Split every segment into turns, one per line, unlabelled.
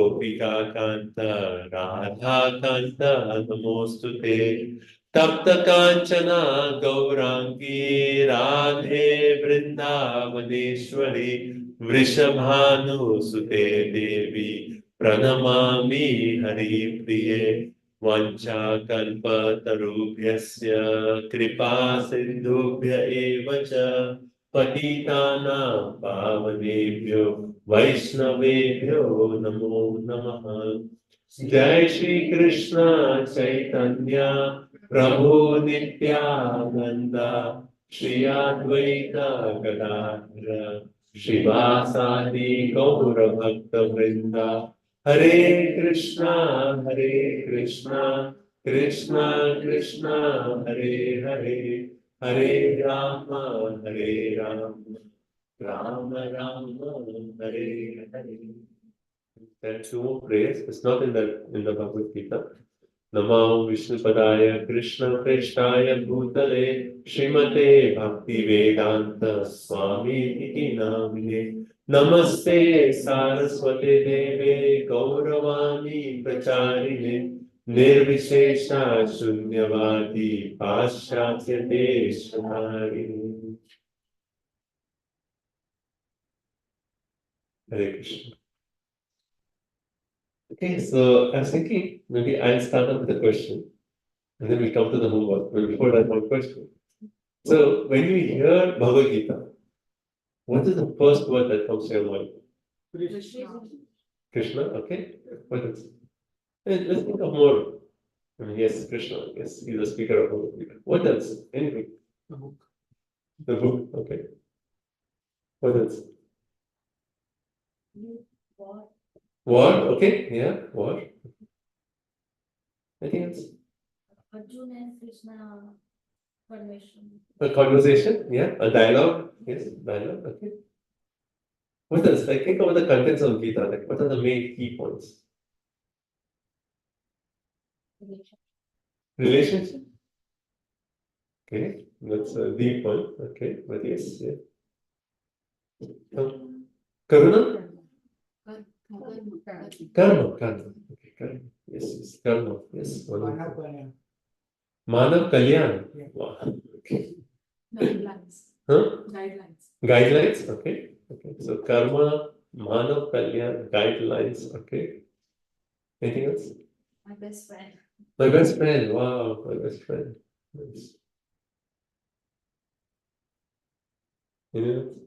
Gopika Kanta Radha Kanta Namostute Tapta Kanchana Gaurangi Radhe Vrindavaneshwari Vrishabhanu Sute Devi Pranamami Hari Priye Vancha Kalpa Tarubhyasya Kripa Sindhubhya Evacha Patitanam Pavanebhyo Vaishnavebhyo Namo Namaha Jai Shri Krishna Chaitanya Prabhu Nityananda Shri Advaita Gadadhara Shivasadi Gaura Bhakta Vrinda Hare Krishna Krishna Krishna Hare Hare Hare Rama Rama Rama Hare Hare. There are two more prayers. It's not in the Bhagavad Gita. Namo Vishnupadaya Krishna Krishnaya Bhutale Srimate Bhakti Vedanta Swami Iti Namine Namaste Saraswate Deve Gauravani Pracharine Nirvishesha Shunyavadi Paschatya Deshvarine. Hare Krishna. Okay, so I was thinking maybe I'll start off with a question and then we'll come to the homework. But before that, one question. So when you hear Bhagavad Gita, what is the first word that comes to your mind? Krishna, okay? What else? Let's think of more. I mean, yes, Krishna, yes, he's the speaker of Bhagavad Gita. What else? Anything? The book. The book, okay. What else? War, okay, yeah, war. Anything else?
Arjuna and Krishna conversation.
A conversation, yeah, a dialogue, yes, dialogue, okay. What else? Like, think about the contents of Gita, like, what are the main key points? Relationship? Okay, that's a deep one, okay, but yes, yeah. Karuna? Karma, okay, karma, yes, karma, yes. Manav Kalyan. Wow. Okay.
Guidelines.
Huh?
Guidelines.
Guidelines, okay. Okay. So karma, Manav Kalyan, guidelines, okay. Anything else?
My best friend.
My best friend, wow, my best friend. Nice. Anything else?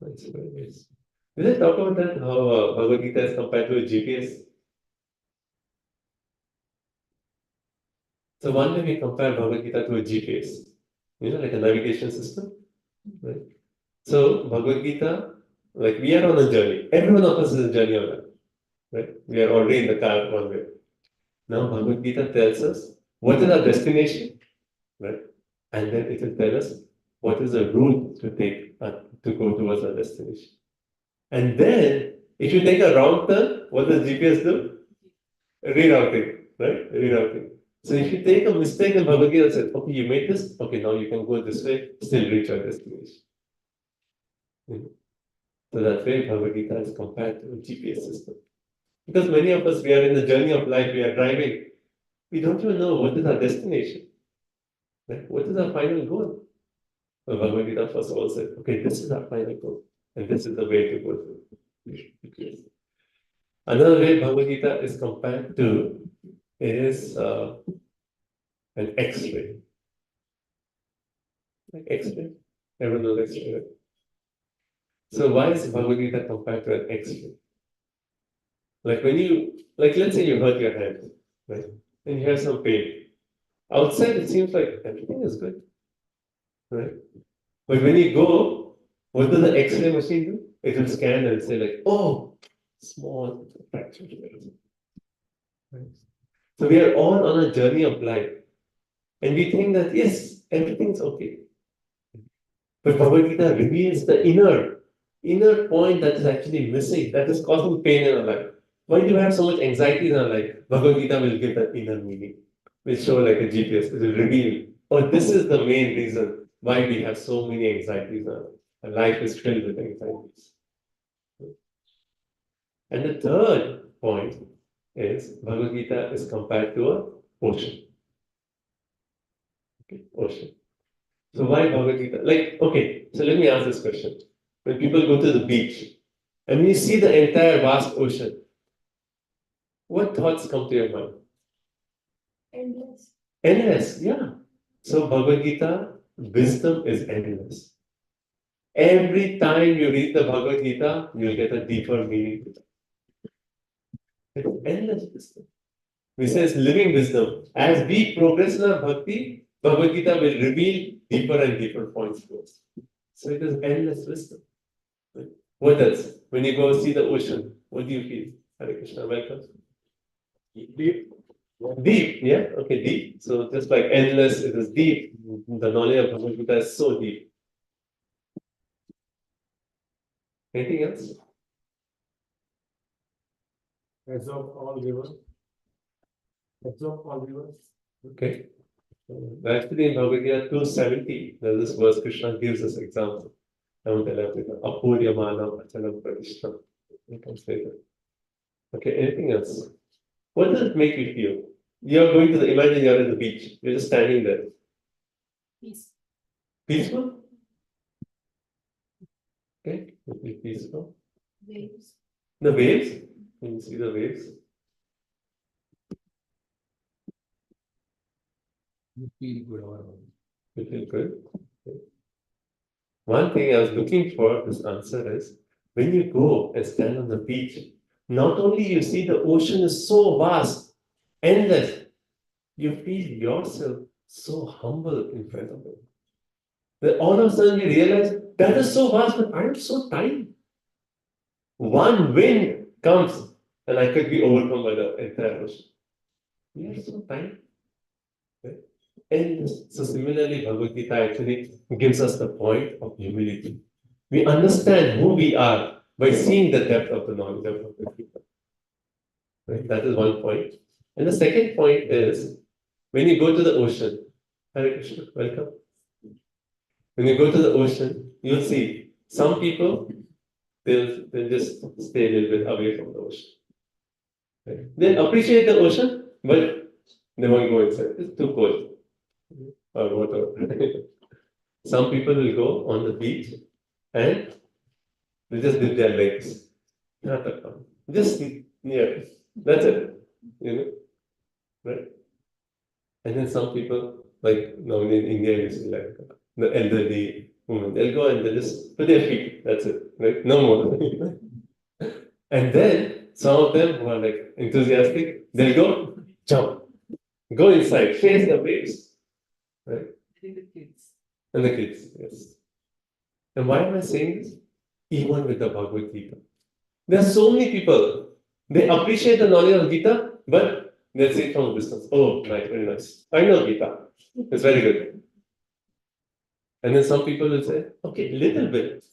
Nice, very nice. Did I talk about that? How Bhagavad Gita is compared to a GPS? So one day we compare Bhagavad Gita to a GPS, like a navigation system, right? So Bhagavad Gita, like we are on a journey. Every one of us is a journey on that, right? We are already in the car one way. Now Bhagavad Gita tells us what is our destination, right? And then it will tell us what is the route to take to go towards our destination. And then if you take a wrong turn, what does GPS do? Rerouting, right? Rerouting. So if you take a mistake in Bhagavad Gita, says, okay, you made this, okay, now you can go this way, still reach your destination. So that way Bhagavad Gita is compared to a GPS system. Because many of us, we are in the journey of life, we are driving, we don't even know what is our destination. Right? What is our final goal? Well, Bhagavad Gita first of all said, okay, this is our final goal, and this is the way to go through. Another way Bhagavad Gita is compared to is an X-ray. Like X-ray? Everyone knows X-ray, right? So why is Bhagavad Gita compared to an X-ray? Like when you, let's say you hurt your hand, right? And you have some pain. Outside it seems like everything is good, right? But when you go, what does the X-ray machine do? It will scan and say like, oh, small fracture. Right? So we are all on a journey of life. And we think that, yes, everything's okay. But Bhagavad Gita reveals the inner point that is actually missing, that is causing pain in our life. Why do you have so much anxiety in our life? Bhagavad Gita will give that inner meaning. Will show like a GPS, it will reveal, oh, this is the main reason why we have so many anxieties in our life. And life is filled with anxieties. And the third point is Bhagavad Gita is compared to an ocean. Okay, ocean. So why Bhagavad Gita? Like, okay, so let me ask this question. When people go to the beach and you see the entire vast ocean, what thoughts come to your mind?
Endless.
Endless, yeah. So Bhagavad Gita, wisdom is endless. Every time you read the Bhagavad Gita, you'll get a deeper meaning to it. It's endless wisdom. Which says living wisdom. As we progress in our bhakti, Bhagavad Gita will reveal deeper and deeper points to us. So it is endless wisdom. What else? When you go see the ocean, what do you feel? Hare Krishna, welcome. Deep. Deep, yeah? Okay, deep. So just like endless, it is deep. The knowledge of Bhagavad Gita is so deep. Anything else?
Absorb all rivers. Absorb all rivers.
Okay. Actually, in Bhagavad Gita 270, there's this verse Krishna gives us example. Apuryamana achalam pradishtam. It comes later. Okay, anything else? What does it make you feel? You're going to the, imagine you're at the beach. You're just standing there.
Peace.
Peaceful? Okay, it be peaceful.
Waves.
The waves, when you see the waves,
You feel good all around.
you feel good. Okay. One thing I was looking for this answer is when you go and stand on the beach, not only you see the ocean is so vast, endless, you feel yourself so humble in front of it. Then all of a sudden you realize that is so vast, but I am so tiny. One wind comes and I could be overcome by the entire ocean. We are so tiny. Right? And so similarly, Bhagavad Gita actually gives us the point of humility. We understand who we are by seeing the depth of the knowledge of Bhagavad Gita. Right? That is one point. And the second point is when you go to the ocean, Hare Krishna, welcome. When you go to the ocean, you'll see some people they'll just stay a little bit away from the ocean. Right? They'll appreciate the ocean, but they won't go inside. It's too cold. Or whatever. Some people will go on the beach and they just dip their legs. Just near. That's it. You know? Right? And then some people, like normally in India, you see like the elderly women, they'll go and they just put their feet. That's it. Right? No more. And then some of them who are like enthusiastic, they'll go jump, go inside, face the waves. Right?
And the kids.
And the kids, yes. And why am I saying this? Even with the Bhagavad Gita. There are so many people, they appreciate the knowledge of Gita, but they'll say it from a distance. Oh, nice, very nice. I know Gita. It's very good. And then some people will say, okay, little bit.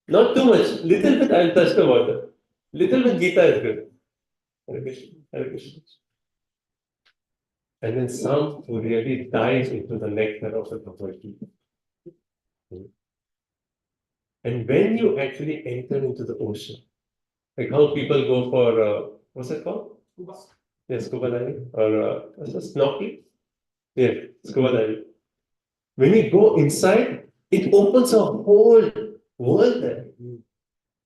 Not too much. Little bit I'll touch the water. Little bit Gita is good. Hare Krishna, Hare Krishna. And then some who really dive into the nectar of the Bhagavad Gita. And when you actually enter into the ocean, like how people go for, what's it called?
Scuba.
Yes, scuba diving or what's it, snorkeling? Yeah, scuba diving. When you go inside, it opens a whole world there.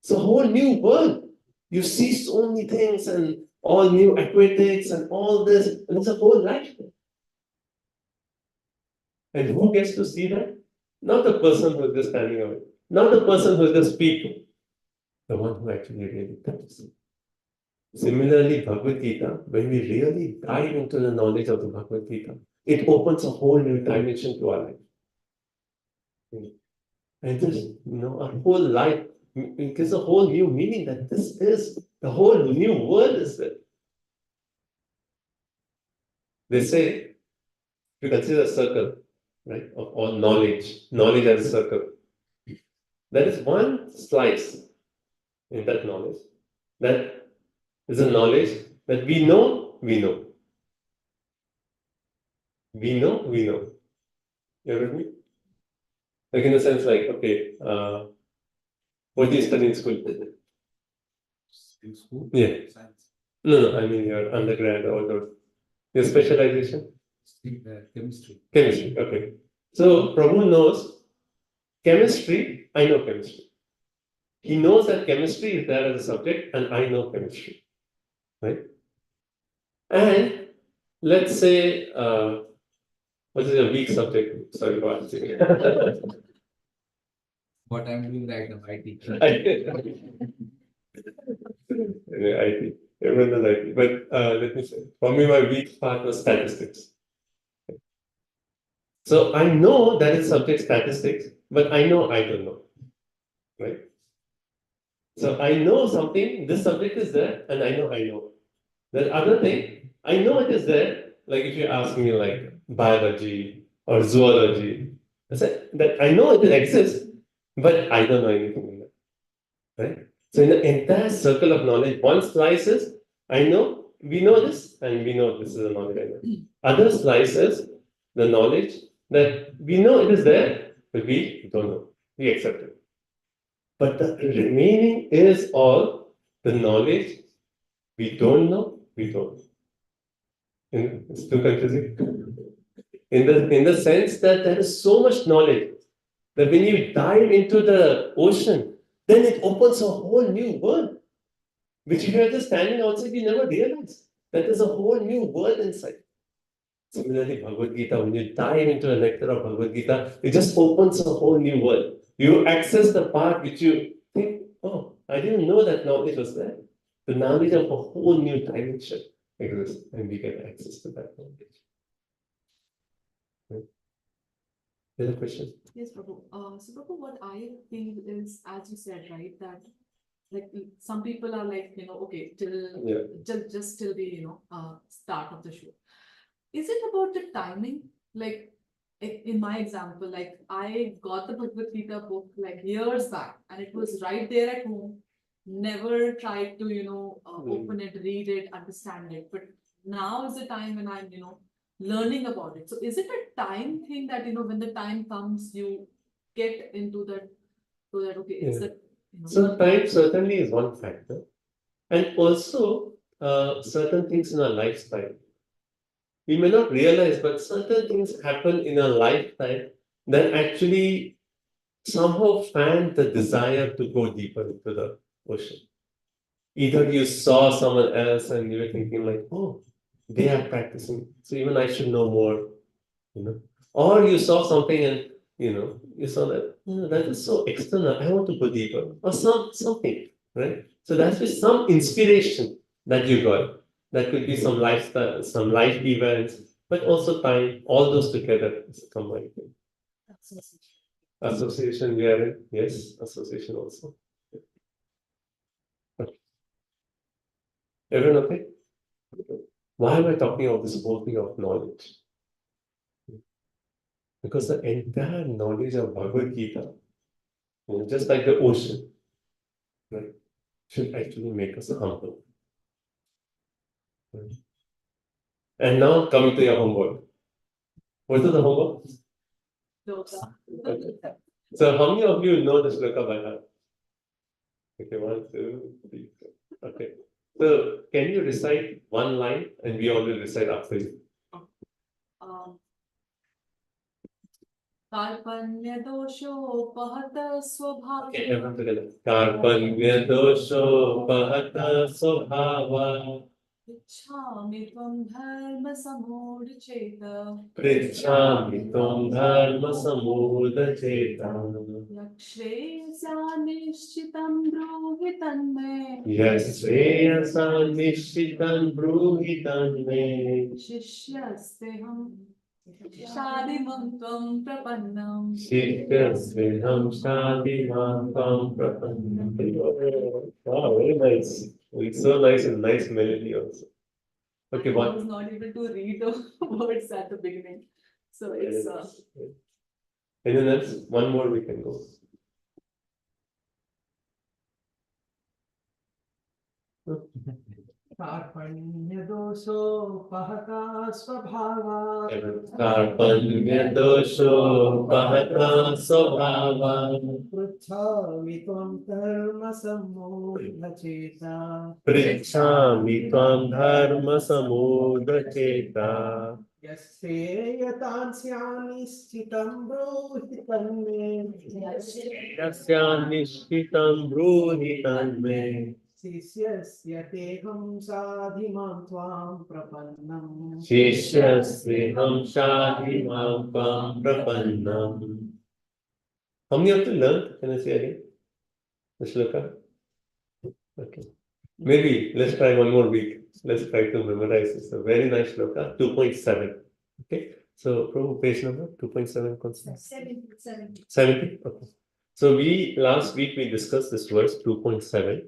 It's a whole new world. You see so many things and all new aquatics and all this, and it's a whole life there. And who gets to see that? Not the person who's just standing away, not the person who's just speaking, the one who actually really touches it. Similarly, Bhagavad Gita, when we really dive into the knowledge of the Bhagavad Gita, it opens a whole new dimension to our life. And this, our whole life, it gives a whole new meaning that this is, the whole new world is there. They say, if you consider a circle, right, of all knowledge as a circle, there is one slice in that knowledge that is a knowledge that we know, we know. We know, we know. You with me? Like in the sense, like, okay, what do you study in school?
In school?
Yeah.
Science.
No, I mean your undergrad or your specialization?
Chemistry.
Chemistry, okay. So Prabhu knows chemistry, I know chemistry. He knows that chemistry is there as a subject, and I know chemistry, right? And let's say, what is a weak subject? Sorry for asking.
What I'm doing right now, IT.
IT. Everyone does IT. But let me say, for me, my weak part was statistics. So I know that is subject statistics, but I know I don't know, right? So I know something, this subject is there, and I know I know. The other thing, I know it is there. Like if you ask me like biology or zoology, I said that I know it exists, but I don't know anything in that, right? So in the entire circle of knowledge, one slices, I know, we know this, and we know this is the knowledge I know. Other slices, the knowledge that we know it is there, but we don't know. We accept it. But the remaining is all the knowledge we don't know, we don't. It's too confusing. In the sense that there is so much knowledge that when you dive into the ocean, then it opens a whole new world, which if you're just standing outside, you never realize that there's a whole new world inside. Similarly, Bhagavad Gita, when you dive into a lecture of Bhagavad Gita, it just opens a whole new world. You access the part which you think, oh, I didn't know that knowledge was there. The knowledge of a whole new dimension exists, and we get access to that knowledge. Right? There's a question.
Yes, Prabhu. So, Prabhu, what I feel is, as you said, right, that like some people are like, okay,
Yeah.
just till the, start of the show. Is it about the timing? Like, in my example, like I got the Bhagavad Gita book like years back, and it was right there at home. Never tried to, open it, read it, understand it. But now is the time when I'm, learning about it. So is it a time thing that, when the time comes, you get into that, so that, okay, it's
Yeah.
the,
So time certainly is one factor, and also certain things in our lifestyle. We may not realize, but certain things happen in our lifetime that actually somehow fan the desire to go deeper into the ocean. Either you saw someone else and you were thinking like, oh, they are practicing, so even I should know more, you know. Or you saw something and you saw that that is so external. I want to go deeper, or something, right? So that's just some inspiration that you got. That could be some lifestyle, some life events, but also time. All those together is a combined thing. Association, we are in. Yes, association also. Everyone okay? Why am I talking about this whole thing of knowledge? Because the entire knowledge of Bhagavad Gita, just like the ocean, right, should actually make us humble. Right? And now coming to your homework. What is the homework? Okay. So how many of you know the shloka by heart? Okay, 1, 2, 3, 4. Okay. So can you recite one line and we all will recite after you?
Karpanya doshopahat swabhava.
Okay, everyone together. Karpanya dosho pahata svabhava.
Ichhami tvam dharma samudacheta.
Pritchami tvam dharma samudacheta.
Yakshreya nishchitam bruhi tanme.
Yasreyasa nishchitam bruhi tanme.
Shishyasteham shadimam tvam prapannam.
Shivyasviham shadimam tvam prapannam. Wow, very nice. It's so nice and nice melody also. Okay,
I
what?
was not able to read the words at the beginning. So it's
Anyone else? One more we can go.
कार्पण्यदोषोपहता स्वभावात्
कार्पण्यदोषोपहता स्वभावान्
पृच्छामि त्वं धर्मसम्मूढचेता
पृच्छामि त्वां धर्मसम्मूढचेता
यस्येयतांस्यानिश्चितं ब्रूहि तन्मे
यस्यानिश्चितं ब्रूहि तन्मे
शिष्यस्य तेऽहं साधिमां त्वां प्रपन्नम्
शिष्यस्तेऽहं शाधि मां त्वां प्रपन्नम्. How many of you learned? Can I say again? The shloka? Okay. Maybe let's try one more week. Let's try to memorize this. A very nice shloka, 2.7. Okay. So, Prabhu, page number 2.7, Constance?
70.
70? Okay. So, last week we discussed this verse 2.7.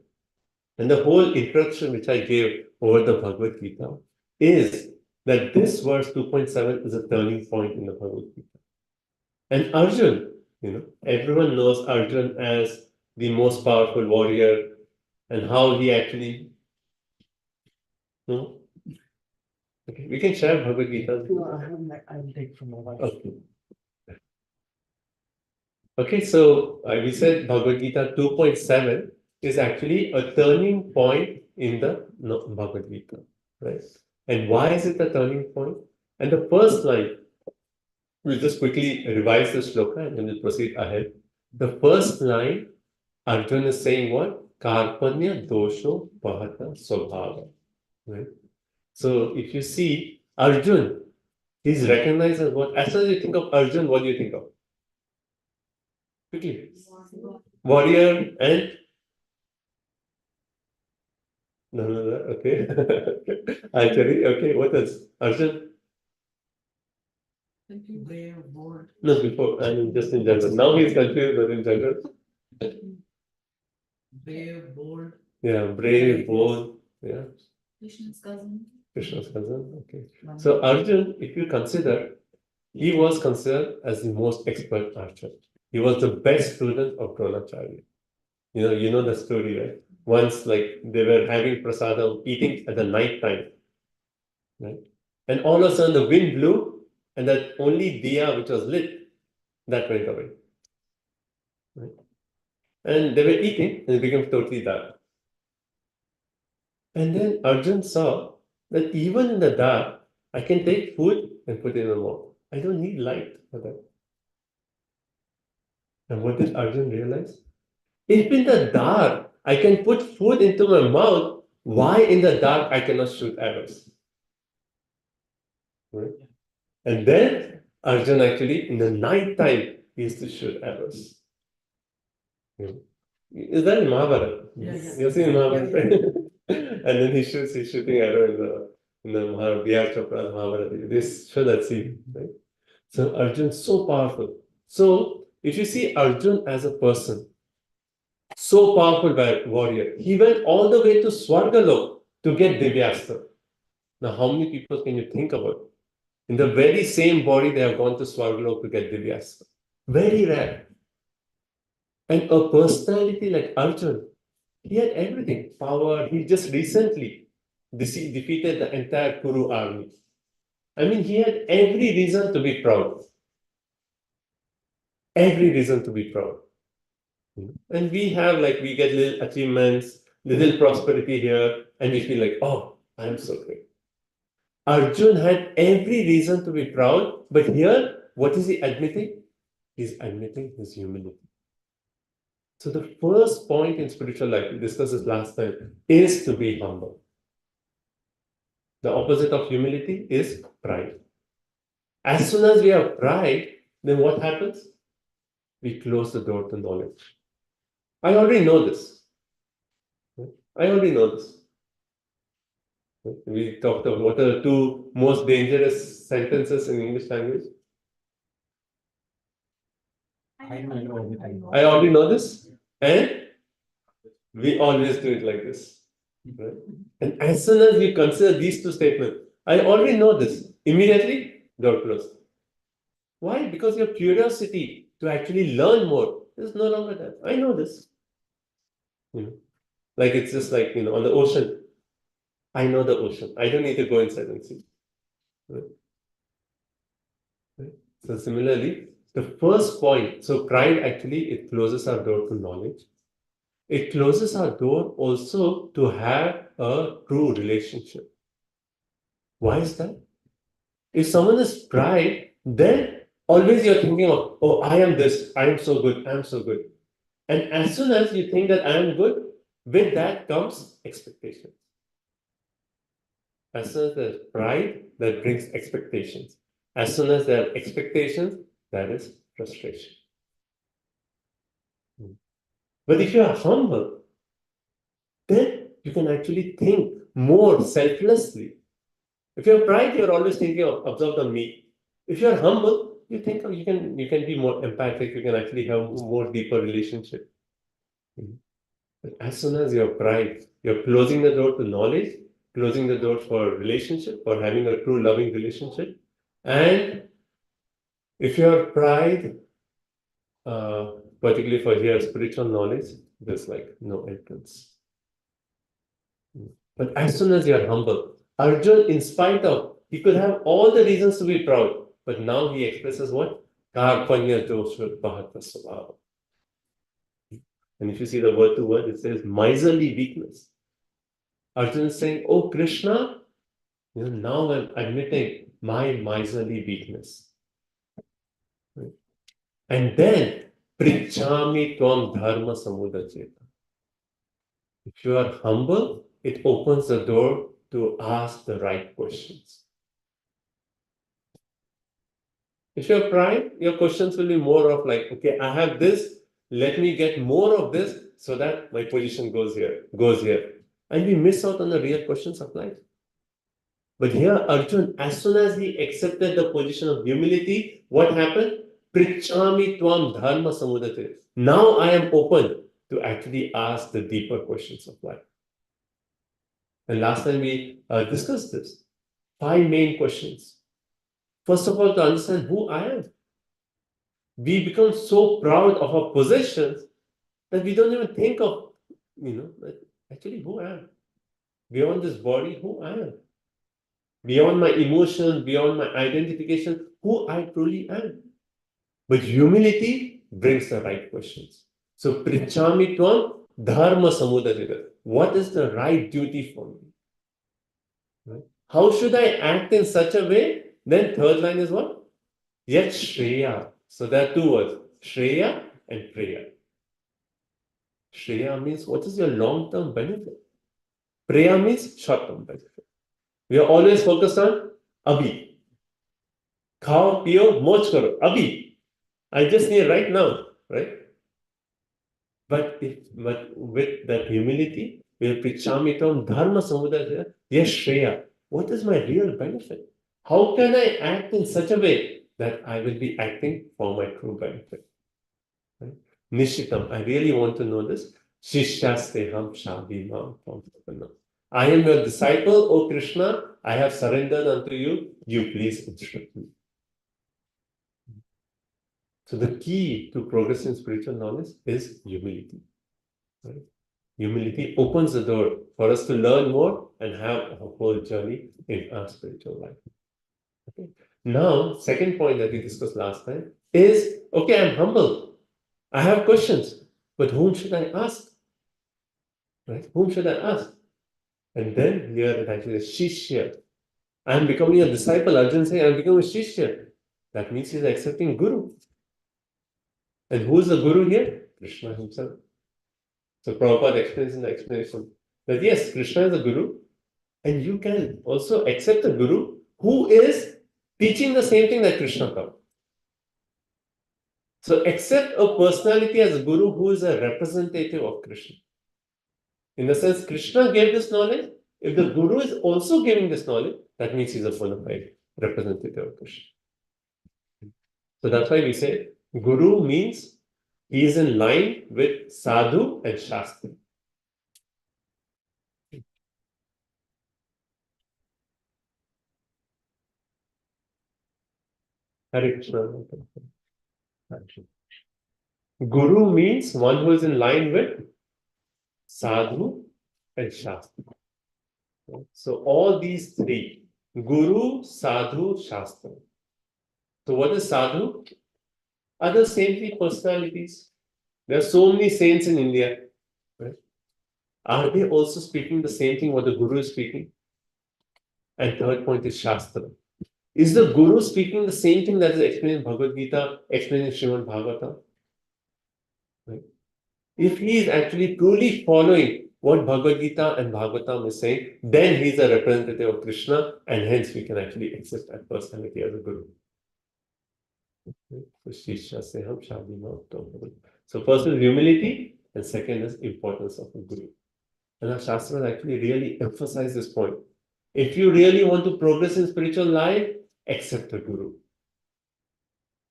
And the whole introduction which I gave over the Bhagavad Gita is that this verse 2.7 is a turning point in the Bhagavad Gita. And Arjun, everyone knows Arjun as the most powerful warrior and how he actually. No? Okay, we can share Bhagavad Gita.
I'll take from my wife.
Okay. Okay, so we said Bhagavad Gita 2.7 is actually a turning point in the Bhagavad Gita, right? And why is it a turning point? And the first line, we'll just quickly revise the shloka and then we'll proceed ahead. The first line, Arjuna is saying what? Karpanya dosho pahata swabhava, right? So if you see Arjun, he's recognized as what? As soon as you think of Arjun, what do you think of? Quickly. Warrior and no, okay. Actually, okay, what else? Arjun?
Brave, bold.
No, before, I mean just in general. Now he's confused, but in general.
Brave, bold.
Yeah, brave, bold. Yeah,
Krishna's cousin.
Krishna's cousin. Okay. So Arjun, if you consider, he was considered as the most expert archer. He was the best student of Dronacharya. You know the story, right? Once, like, they were having prasadam, eating at the night time, right? And all of a sudden the wind blew, and that only diya which was lit, that went away. Right? And they were eating, and it became totally dark. And then Arjun saw that even in the dark, I can take food and put it in the mouth. I don't need light for that. And what did Arjun realize? If in the dark I can put food into my mouth, why in the dark I cannot shoot arrows? Right? And then Arjun actually, in the night time, he used to shoot arrows. Is that in Mahabharata?
Yes.
You've seen Mahabharata, right? And then he's shooting arrow in the Bihar Chopra Mahabharata. They show that scene, right? So Arjun's so powerful. So if you see Arjun as a person, so powerful warrior, he went all the way to Swargalok to get Divyastra. Now, how many people can you think about? In the very same body, they have gone to Swargalok to get Divyastra. Very rare. And a personality like Arjun, he had everything. Power. He just recently defeated the entire Kuru army. I mean, he had every reason to be proud. Every reason to be proud. And we get little achievements, little prosperity here, and we feel like, oh, I'm so great. Arjun had every reason to be proud, but here, what is he admitting? He's admitting his humility. So the first point in spiritual life, we discussed this last time, is to be humble. The opposite of humility is pride. As soon as we have pride, then what happens? We close the door to knowledge. I already know this. I already know this. We talked about what are the two most dangerous sentences in English language.
I know.
I already know this, and we always do it like this. Right? And as soon as we consider these two statements, I already know this, immediately door closed. Why? Because your curiosity to actually learn more is no longer there. I know this. Like it's just like, on the ocean. I know the ocean. I don't need to go inside and see. Right? Right? So similarly, the first point, so pride actually, it closes our door to knowledge. It closes our door also to have a true relationship. Why is that? If someone is pride, then always you're thinking of, oh, I am this, I am so good, I am so good. And as soon as you think that I am good, with that comes expectation. As soon as there's pride, that brings expectations. As soon as there are expectations, that is frustration. But if you are humble, then you can actually think more selflessly. If you have pride, you're always thinking of observed on me. If you're humble, you think you can be more empathic, you can actually have more deeper relationship. But as soon as you're pride, you're closing the door to knowledge, closing the door for relationship, for having a true loving relationship. And if you're pride, particularly for here spiritual knowledge, there's like no entrance. But as soon as you're humble, Arjun, in spite of, he could have all the reasons to be proud, but now he expresses what? Karpanya dosha bhata svabhava. And if you see the word to word, it says miserly weakness. Arjun is saying, oh Krishna, now I'm admitting my miserly weakness. Right? And then, prichami tvam dharma samudacheta. If you are humble, it opens the door to ask the right questions. If you're pride, your questions will be more of like, okay, I have this, let me get more of this so that my position goes here. And we miss out on the real questions of life. But here, Arjun, as soon as he accepted the position of humility, what happened? Prichami tvam dharma samudate. Now I am open to actually ask the deeper questions of life. And last time we discussed this. 5 main questions. First of all, to understand who I am. We become so proud of our possessions that we don't even think of, actually who I am. Beyond this body, who I am. Beyond my emotions, beyond my identification, who I truly am. But humility brings the right questions. So, prichami tvam dharma samudadita. What is the right duty for me? Right? How should I act in such a way? Then third line is what? Yet Shreya. So there are 2 words, Shreya and Preya. Shreya means what is your long-term benefit? Preya means short-term benefit. We are always focused on abhi. Khao, piyo, moj karo. Abhi. I just need right now, right? But with that humility, we are prichamitam dharma samudaya. Yes, Shreya. What is my real benefit? How can I act in such a way that I will be acting for my true benefit? Right? Nishitam, I really want to know this. Shishyasteham shabhimam pampanam. I am your disciple, O Krishna. I have surrendered unto you. You please instruct me. So the key to progress in spiritual knowledge is humility. Right? Humility opens the door for us to learn more and have a whole journey in our spiritual life. Okay. Now, second point that we discussed last time is, okay, I'm humble. I have questions, but whom should I ask? Right? Whom should I ask? And then here it actually is Shishya. I am becoming a disciple. Arjun saying, I am becoming a Shishya. That means he is accepting Guru. And who is the Guru here? Krishna himself. So Prabhupada explains in the explanation that yes, Krishna is the Guru, and you can also accept a Guru who is teaching the same thing that Krishna taught. So accept a personality as a Guru who is a representative of Krishna. In the sense, Krishna gave this knowledge. If the Guru is also giving this knowledge, that means he's a bona fide representative of Krishna. So that's why we say Guru means he is in line with Sadhu and Shastra. Hare Krishna. Guru means one who is in line with Sadhu and Shastra. So all these three, Guru, Sadhu, Shastra. So what is Sadhu? Other saintly personalities. There are so many saints in India. Right? Are they also speaking the same thing what the Guru is speaking? And third point is Shastra. Is the Guru speaking the same thing that is explained in Bhagavad Gita, explained in Srimad Bhagavatam? Right? If he is actually truly following what Bhagavad Gita and Bhagavatam is saying, then he is a representative of Krishna, and hence we can actually accept that personality as a Guru. So Shishya se hum shadi ma uttam Guru. So first is humility, and second is importance of a Guru. And our Shastras actually really emphasize this point. If you really want to progress in spiritual life, accept a Guru.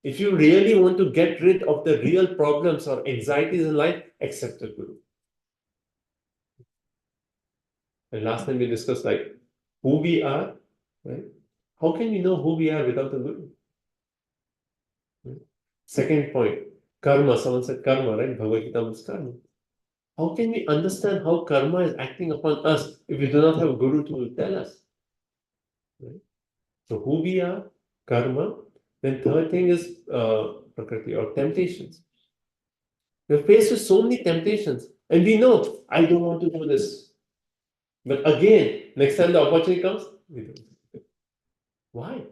If you really want to get rid of the real problems or anxieties in life, accept a Guru. And last time we discussed like who we are, right? How can we know who we are without a Guru? Right? Second point, karma. Someone said karma, right? Bhagavad Gita means karma. How can we understand how karma is acting upon us if we do not have a Guru to tell us? Right? So who we are, karma. Then third thing is prakriti or temptations. We're faced with so many temptations, and we know I don't want to do this. But again, next time the opportunity comes, we do it. Why?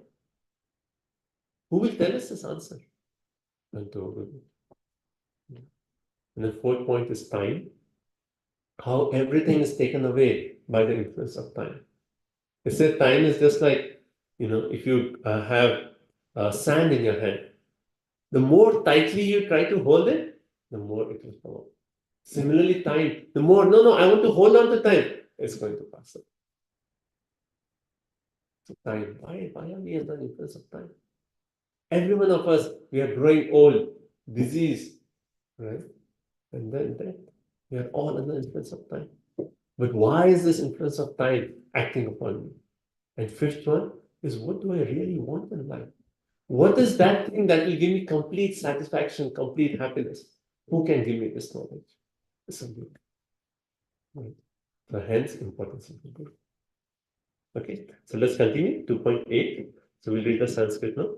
Who will tell us this answer? And the fourth point is time. How everything is taken away by the influence of time. They say time is just like, if you have sand in your hand, the more tightly you try to hold it, the more it will fall. Similarly, time, the more, no, I want to hold on to time, it's going to pass away. So time, why are we under the influence of time? Every one of us, we are growing old, disease, right? And then death. We are all under the influence of time. But why is this influence of time acting upon me? And fifth one is, what do I really want in life? What is that thing that will give me complete satisfaction, complete happiness? Who can give me this knowledge? It's a Guru. Right. So hence, importance of the Guru. Okay, so let's continue. 2.8. So we'll read the Sanskrit now.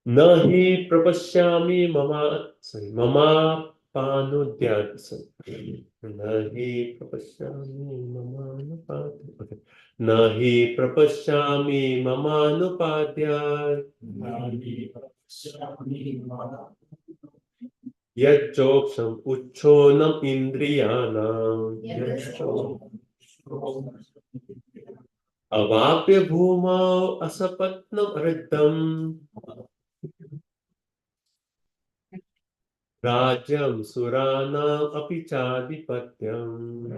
Nahi prapashyami mama panudyat. Nahi prapashyami mama nupadyat. Okay. Nahi prapashyami mama nupadyat. Yat joksham uchchonam indriyanam. Avapya bhumau asapatnam riddham. Rajyam surana api chadipatyam.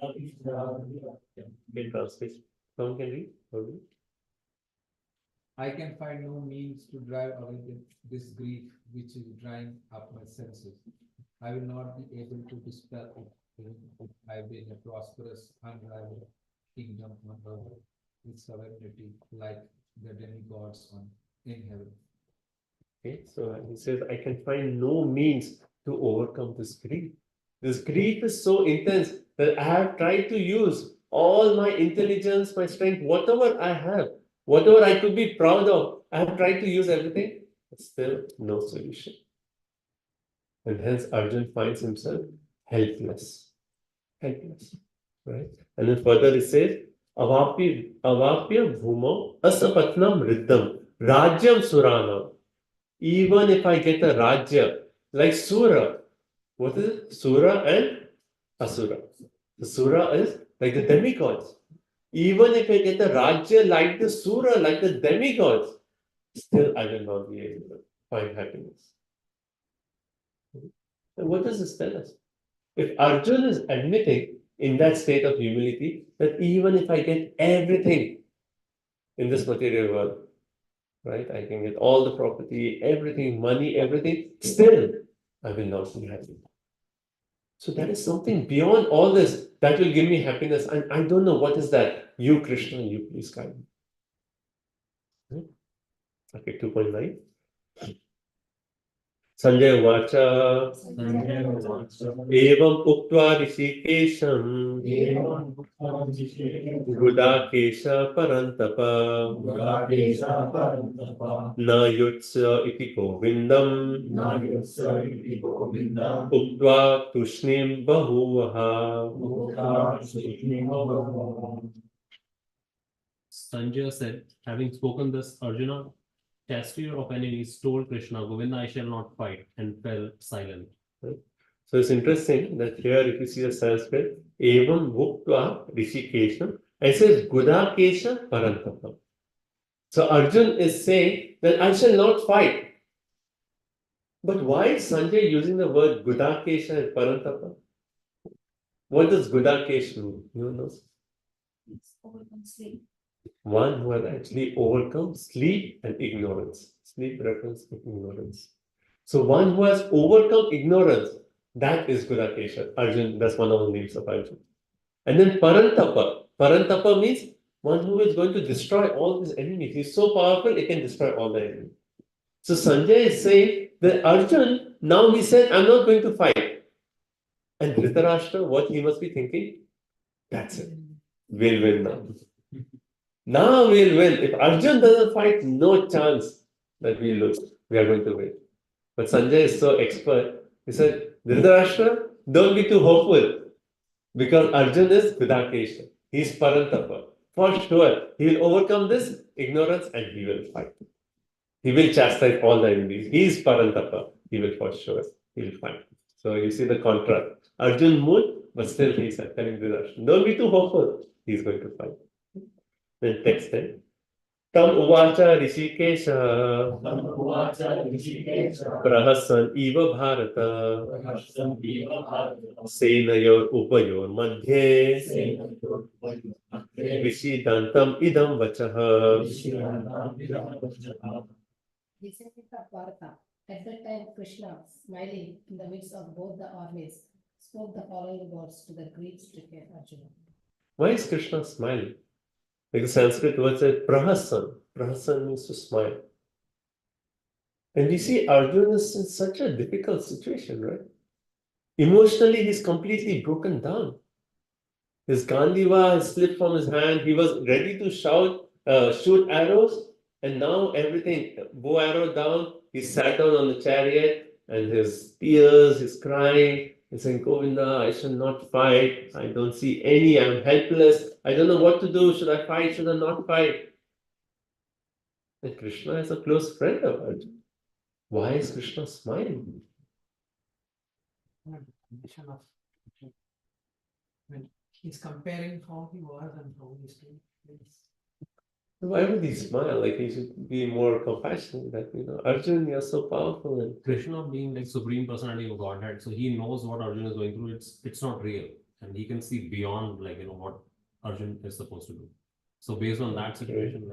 Okay, translation. Someone can read? Maybe?
I can find no means to drive away this grief which is drying up my senses. I will not be able to dispel it. I have been a prosperous, unrivaled kingdom on earth with sovereignty like the demigods in heaven.
Okay, so he says, I can find no means to overcome this grief. This grief is so intense that I have tried to use all my intelligence, my strength, whatever I have, whatever I could be proud of. I have tried to use everything, but still no solution. And hence Arjun finds himself helpless. Helpless. Right? And then further it says, Avapya bhumo asapatnam riddham rajyam surana. Even if I get a Rajya, like Sura, what is it? Sura and Asura. The Sura is like the demigods. Even if I get a Rajya like the Sura, like the demigods, still I will not be able to find happiness. And what does this tell us? If Arjun is admitting in that state of humility that even if I get everything in this material world, right? I can get all the property, everything, money, everything. Still, I will not be happy. So that is something beyond all this that will give me happiness. And I don't know what is that. You, Krishna, you please guide me. Okay, 2.9. Sanjay Vacha Evam Uktva Rishikesham Gudakesha Parantapa Na Yutsa Iti Govindam Uktva Tushnim Bahuvaha.
Sanjay said, having spoken this, Arjuna, chastier of enemies, told Krishna, Govinda, I shall not fight, and fell silent.
So it's interesting that here, if you see the Sanskrit, Evam Vuktva Rishikesham, it says Gudakesha Parantapa. So Arjun is saying that I shall not fight. But why is Sanjay using the word Gudakesha and Parantapa? What does Gudakesha mean? You know?
It's overcome sleep.
One who has actually overcome sleep and ignorance. Sleep reference to ignorance. So one who has overcome ignorance, that is Gudakesha. Arjun, that's one of the names of Arjun. And then Parantapa. Parantapa means one who is going to destroy all his enemies. He's so powerful, he can destroy all the enemies. So Sanjay is saying that Arjun, now he said, I'm not going to fight. And Dhritarashtra, what he must be thinking? That's it. We'll win now. Now we'll win. If Arjun doesn't fight, no chance that we lose. We are going to win. But Sanjay is so expert. He said, Dhritarashtra, don't be too hopeful. Because Arjun is Gudakesha. He's Parantapa. For sure, he will overcome this ignorance and he will fight. He will chastise all the enemies. He is Parantapa. He will for sure. He will fight. So you see the contrast. Arjun mood, but still he's telling Dhritarashtra, don't be too hopeful. He's going to fight. Then text 10. Tam uvacha Rishikesha Prahasan Iva Bharata Senayor Upayor Madhye Vishidantam Idam Vachaha.
Bharata. At that time, Krishna, smiling in the midst of both the armies, spoke the following words to the grief-stricken Arjuna.
Why is Krishna smiling? Like the Sanskrit word says Prahasan. Prahasan means to smile. And we see Arjuna is in such a difficult situation, right? Emotionally, he's completely broken down. His Gandiva has slipped from his hand. He was ready to shoot arrows, and now everything, bow arrow down. He sat down on the chariot, and his tears, his crying. He's saying, Govinda, I shall not fight. I don't see any. I'm helpless. I don't know what to do. Should I fight? Should I not fight? And Krishna is a close friend of Arjuna. Why is Krishna smiling?
Condition of when he's comparing how he was and how he's doing.
Why would he smile? Like he should be more compassionate. That Arjun, you're so powerful. And
Krishna being like supreme personality of Godhead, so he knows what Arjun is going through. It's not real, and he can see beyond what Arjun is supposed to do. So based on that situation,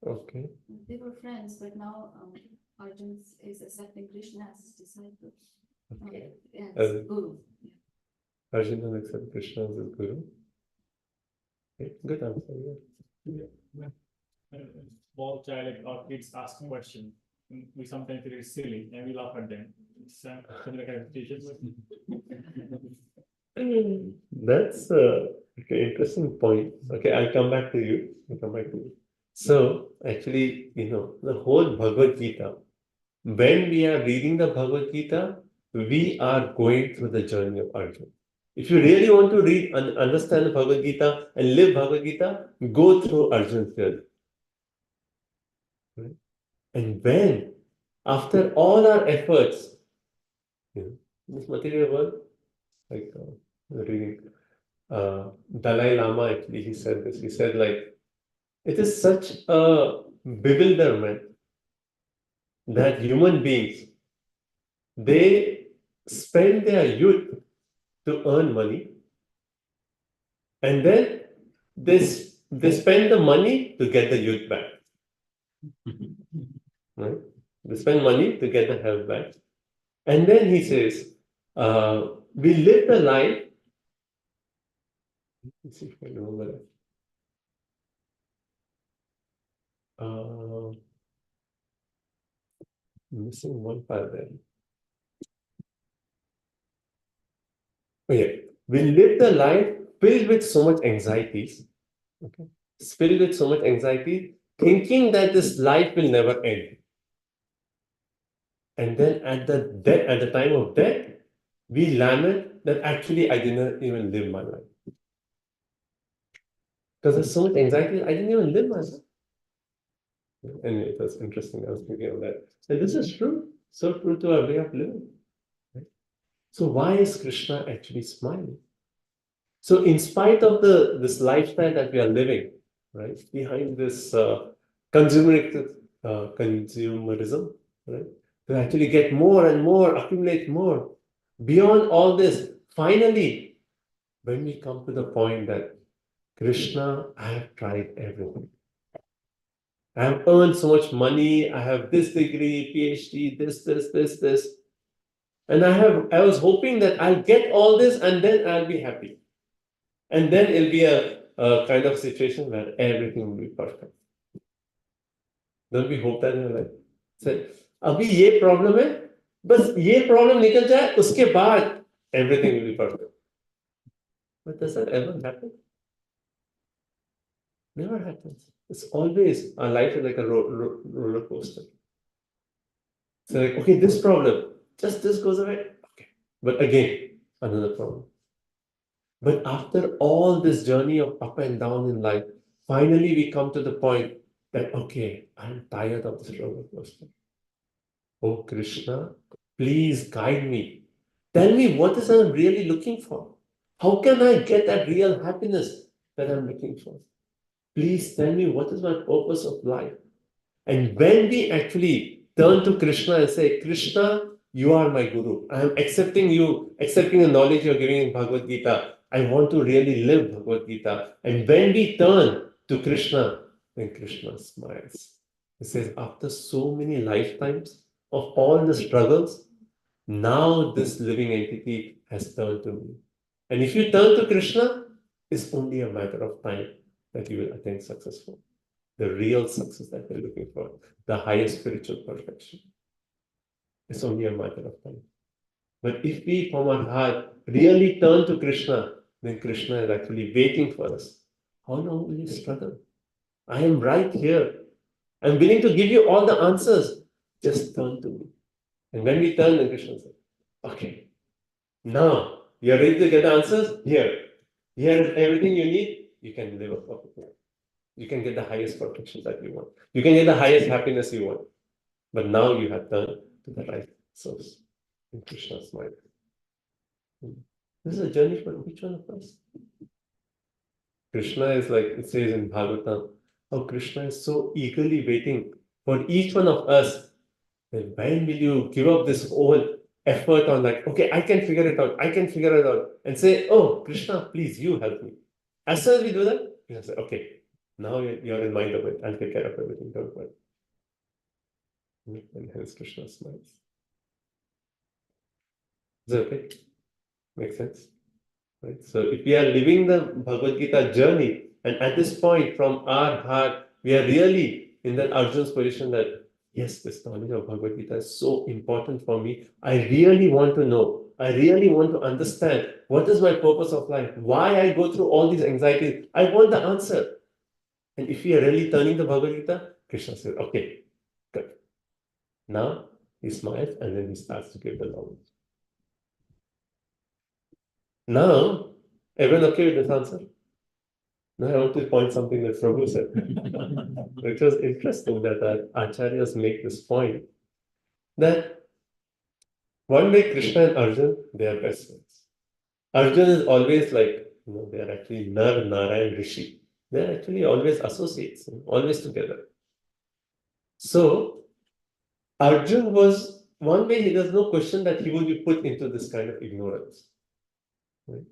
okay.
They were friends, but now Arjun is accepting Krishna as his disciple.
Okay.
Yes, Guru.
Arjuna will accept Krishna as his guru. Okay. Good answer. Yeah.
Small child or kids ask a question, we sometimes feel it's silly and we laugh at them. It's kind of kind of teaches.
That's okay, interesting point. Okay, I'll come back to you. So, actually, the whole Bhagavad Gita, when we are reading the Bhagavad Gita, we are going through the journey of Arjuna. If you really want to read and understand the Bhagavad Gita and live Bhagavad Gita, go through Arjuna's journey. Right? And when, after all our efforts, this material world, like reading Dalai Lama, actually, he said this. He said, it is such a bewilderment that human beings, they spend their youth to earn money, and then they spend the money to get the youth back. Right? They spend money to get the health back. And then he says, we live the life. Let's see if I remember that. Missing one part there. Okay, we live the life filled with so much anxieties, okay, filled with so much anxiety, thinking that this life will never end. And then at the time of death, we lament that actually I didn't even live my life. Because there's so much anxiety, I didn't even live my life. And it was interesting, I was thinking of that. And this is true, so true to our way of living. Right? So why is Krishna actually smiling? So in spite of this lifestyle that we are living, right, behind this consumerism, right, to actually get more and more, accumulate more, beyond all this, finally, when we come to the point that Krishna, I have tried everything. I have earned so much money, I have this degree, PhD, this. And I was hoping that I'll get all this and then I'll be happy. And then it'll be a kind of situation where everything will be perfect. Don't we hope that in our life? So, अभी ये problem है, बस ये problem निकल जाए, उसके बाद everything will be perfect. But does that ever happen? Never happens. It's always, our life is like a roller coaster. So like, okay, this problem, just this goes away. Okay. But again, another problem. But after all this journey of up and down in life, finally we come to the point that, okay, I'm tired of this roller coaster. Oh Krishna, please guide me. Tell me what is I'm really looking for. How can I get that real happiness that I'm looking for? Please tell me what is my purpose of life. And when we actually turn to Krishna and say, Krishna, you are my Guru. I am accepting you, accepting the knowledge you're giving in Bhagavad Gita. I want to really live Bhagavad Gita. And when we turn to Krishna, then Krishna smiles. He says, after so many lifetimes of all the struggles, now this living entity has turned to me. And if you turn to Krishna, it's only a matter of time that you will attain successful. The real success that we're looking for, the highest spiritual perfection. It's only a matter of time. But if we from our heart really turn to Krishna, then Krishna is actually waiting for us. How long will you struggle? I am right here. I'm willing to give you all the answers. Just turn to me. And when we turn, then Krishna says, okay, now you're ready to get the answers? Here. Here is everything you need. You can live a perfect life. You can get the highest perfection that you want. You can get the highest happiness you want. But now you have turned to the right source in Krishna's mind. This is a journey for each one of us. Krishna is like it says in Bhagavatam, how Krishna is so eagerly waiting for each one of us. That when will you give up this whole effort on like, okay, I can figure it out, and say, oh, Krishna, please, you help me. As soon as we do that, we say, okay, now you're in mind of it, I'll take care of everything, don't worry. And hence Krishna smiles. Is that okay? Makes sense? Right? So if we are living the Bhagavad Gita journey, and at this point from our heart, we are really in that Arjun's position that, yes, this knowledge of Bhagavad Gita is so important for me. I really want to know. I really want to understand what is my purpose of life, why I go through all these anxieties. I want the answer. And if we are really turning the Bhagavad Gita, Krishna says, okay, good. Now he smiles and then he starts to give the knowledge. Now, everyone okay with this answer? Now I want to point something that Prabhu said, which was interesting that our acharyas make this point that one day Krishna and Arjun, they are best friends. Arjun is always like, they are actually Nar, Narayan, Rishi. They are actually always associates, always together. So Arjun was, one way there's no question that he will be put into this kind of ignorance. Right?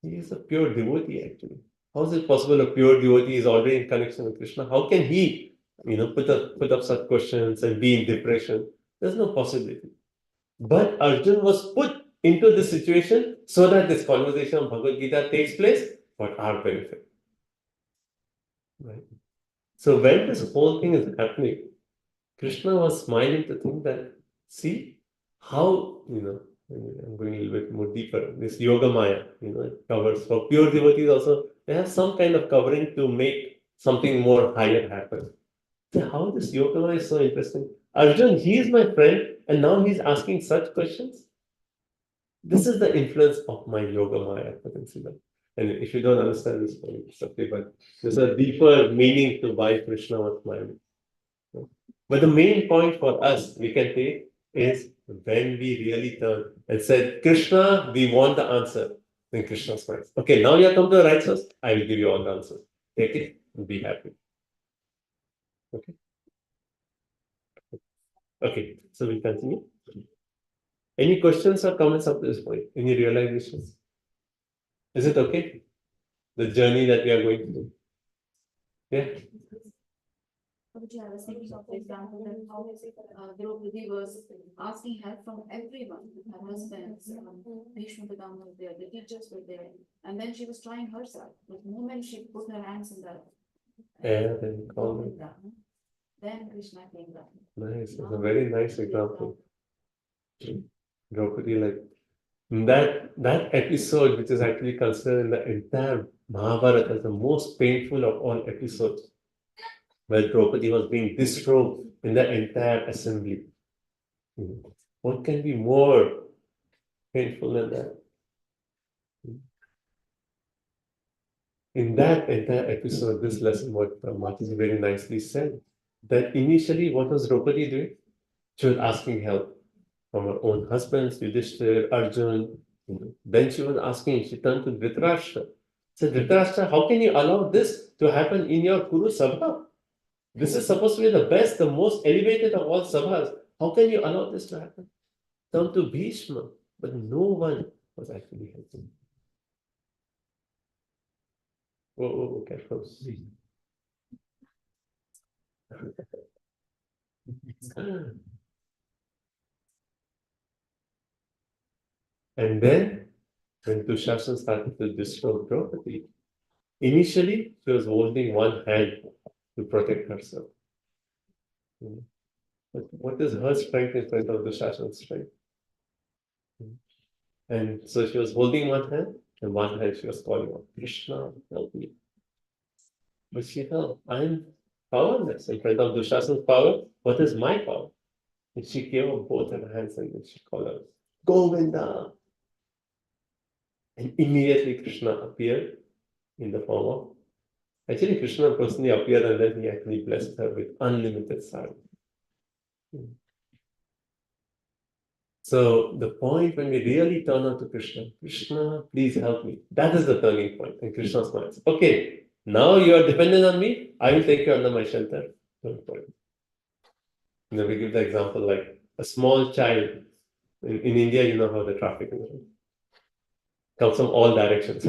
He is a pure devotee actually. How is it possible a pure devotee is already in connection with Krishna? How can he, put up such questions and be in depression? There's no possibility. But Arjun was put into this situation so that this conversation of Bhagavad Gita takes place for our benefit. Right? So when this whole thing is happening, Krishna was smiling to think that, see how, I'm going a little bit more deeper. This Yoga Maya, it covers for pure devotees also. They have some kind of covering to make something more higher happen. So how this Yoga Maya is so interesting. Arjun, he is my friend, and now he's asking such questions. This is the influence of my Yoga Maya, I can see that. And if you don't understand this, it's okay, but there's a deeper meaning to why Krishna was smiling. But the main point for us we can take is when we really turn and said, Krishna, we want the answer. Then Krishna smiles. Okay, now you have come to the right source. I will give you all the answers. Take it and be happy. Okay. Okay, so we'll continue. Any questions or comments up to this point? Any realizations? Is it okay? The journey that we are going through. Yeah.
Prabhuji, I was thinking of the example that how Draupadi was asking help from everyone, her husbands, Bhishma Pitama was there, the teachers were there, and then she was trying herself. The moment she put her hands in the
Then call me.
then Krishna came down.
Nice. It's a very nice example. Draupadi, like that episode, which is actually considered in the entire Mahabharata as the most painful of all episodes, where Draupadi was being disrobed in the entire assembly. What can be more painful than that? In that entire episode, this lesson, what Mataji very nicely said, that initially, what was Draupadi doing? She was asking help from her own husbands, Yudhishthir, Arjun. Then she was asking, she turned to Dhritarashtra. Said, Dhritarashtra, how can you allow this to happen in your Kuru Sabha? This is supposed to be the best, the most elevated of all sabhas. How can you allow this to happen? Turned to Bhishma, but no one was actually helping. Oh, careful. And then, when Dushasana started to destroy Draupadi, initially she was holding one hand to protect herself. But what is her strength in front of Dushasana's strength? And so she was holding one hand, and one hand she was calling out, Krishna, help me. But she felt, I'm powerless in front of Dushasana's power. What is my power? And she gave up both her hands and then she called out, Govinda. And immediately Krishna appeared in the form of. Actually, Krishna personally appeared and then he actually blessed her with unlimited sadhana. So the point when we really turn on to Krishna, Krishna, please help me. That is the turning point. And Krishna smiles. Okay, now you are dependent on me. I will take you under my shelter. Don't worry. We give the example like a small child. In India, you know how the traffic is. Comes from all directions.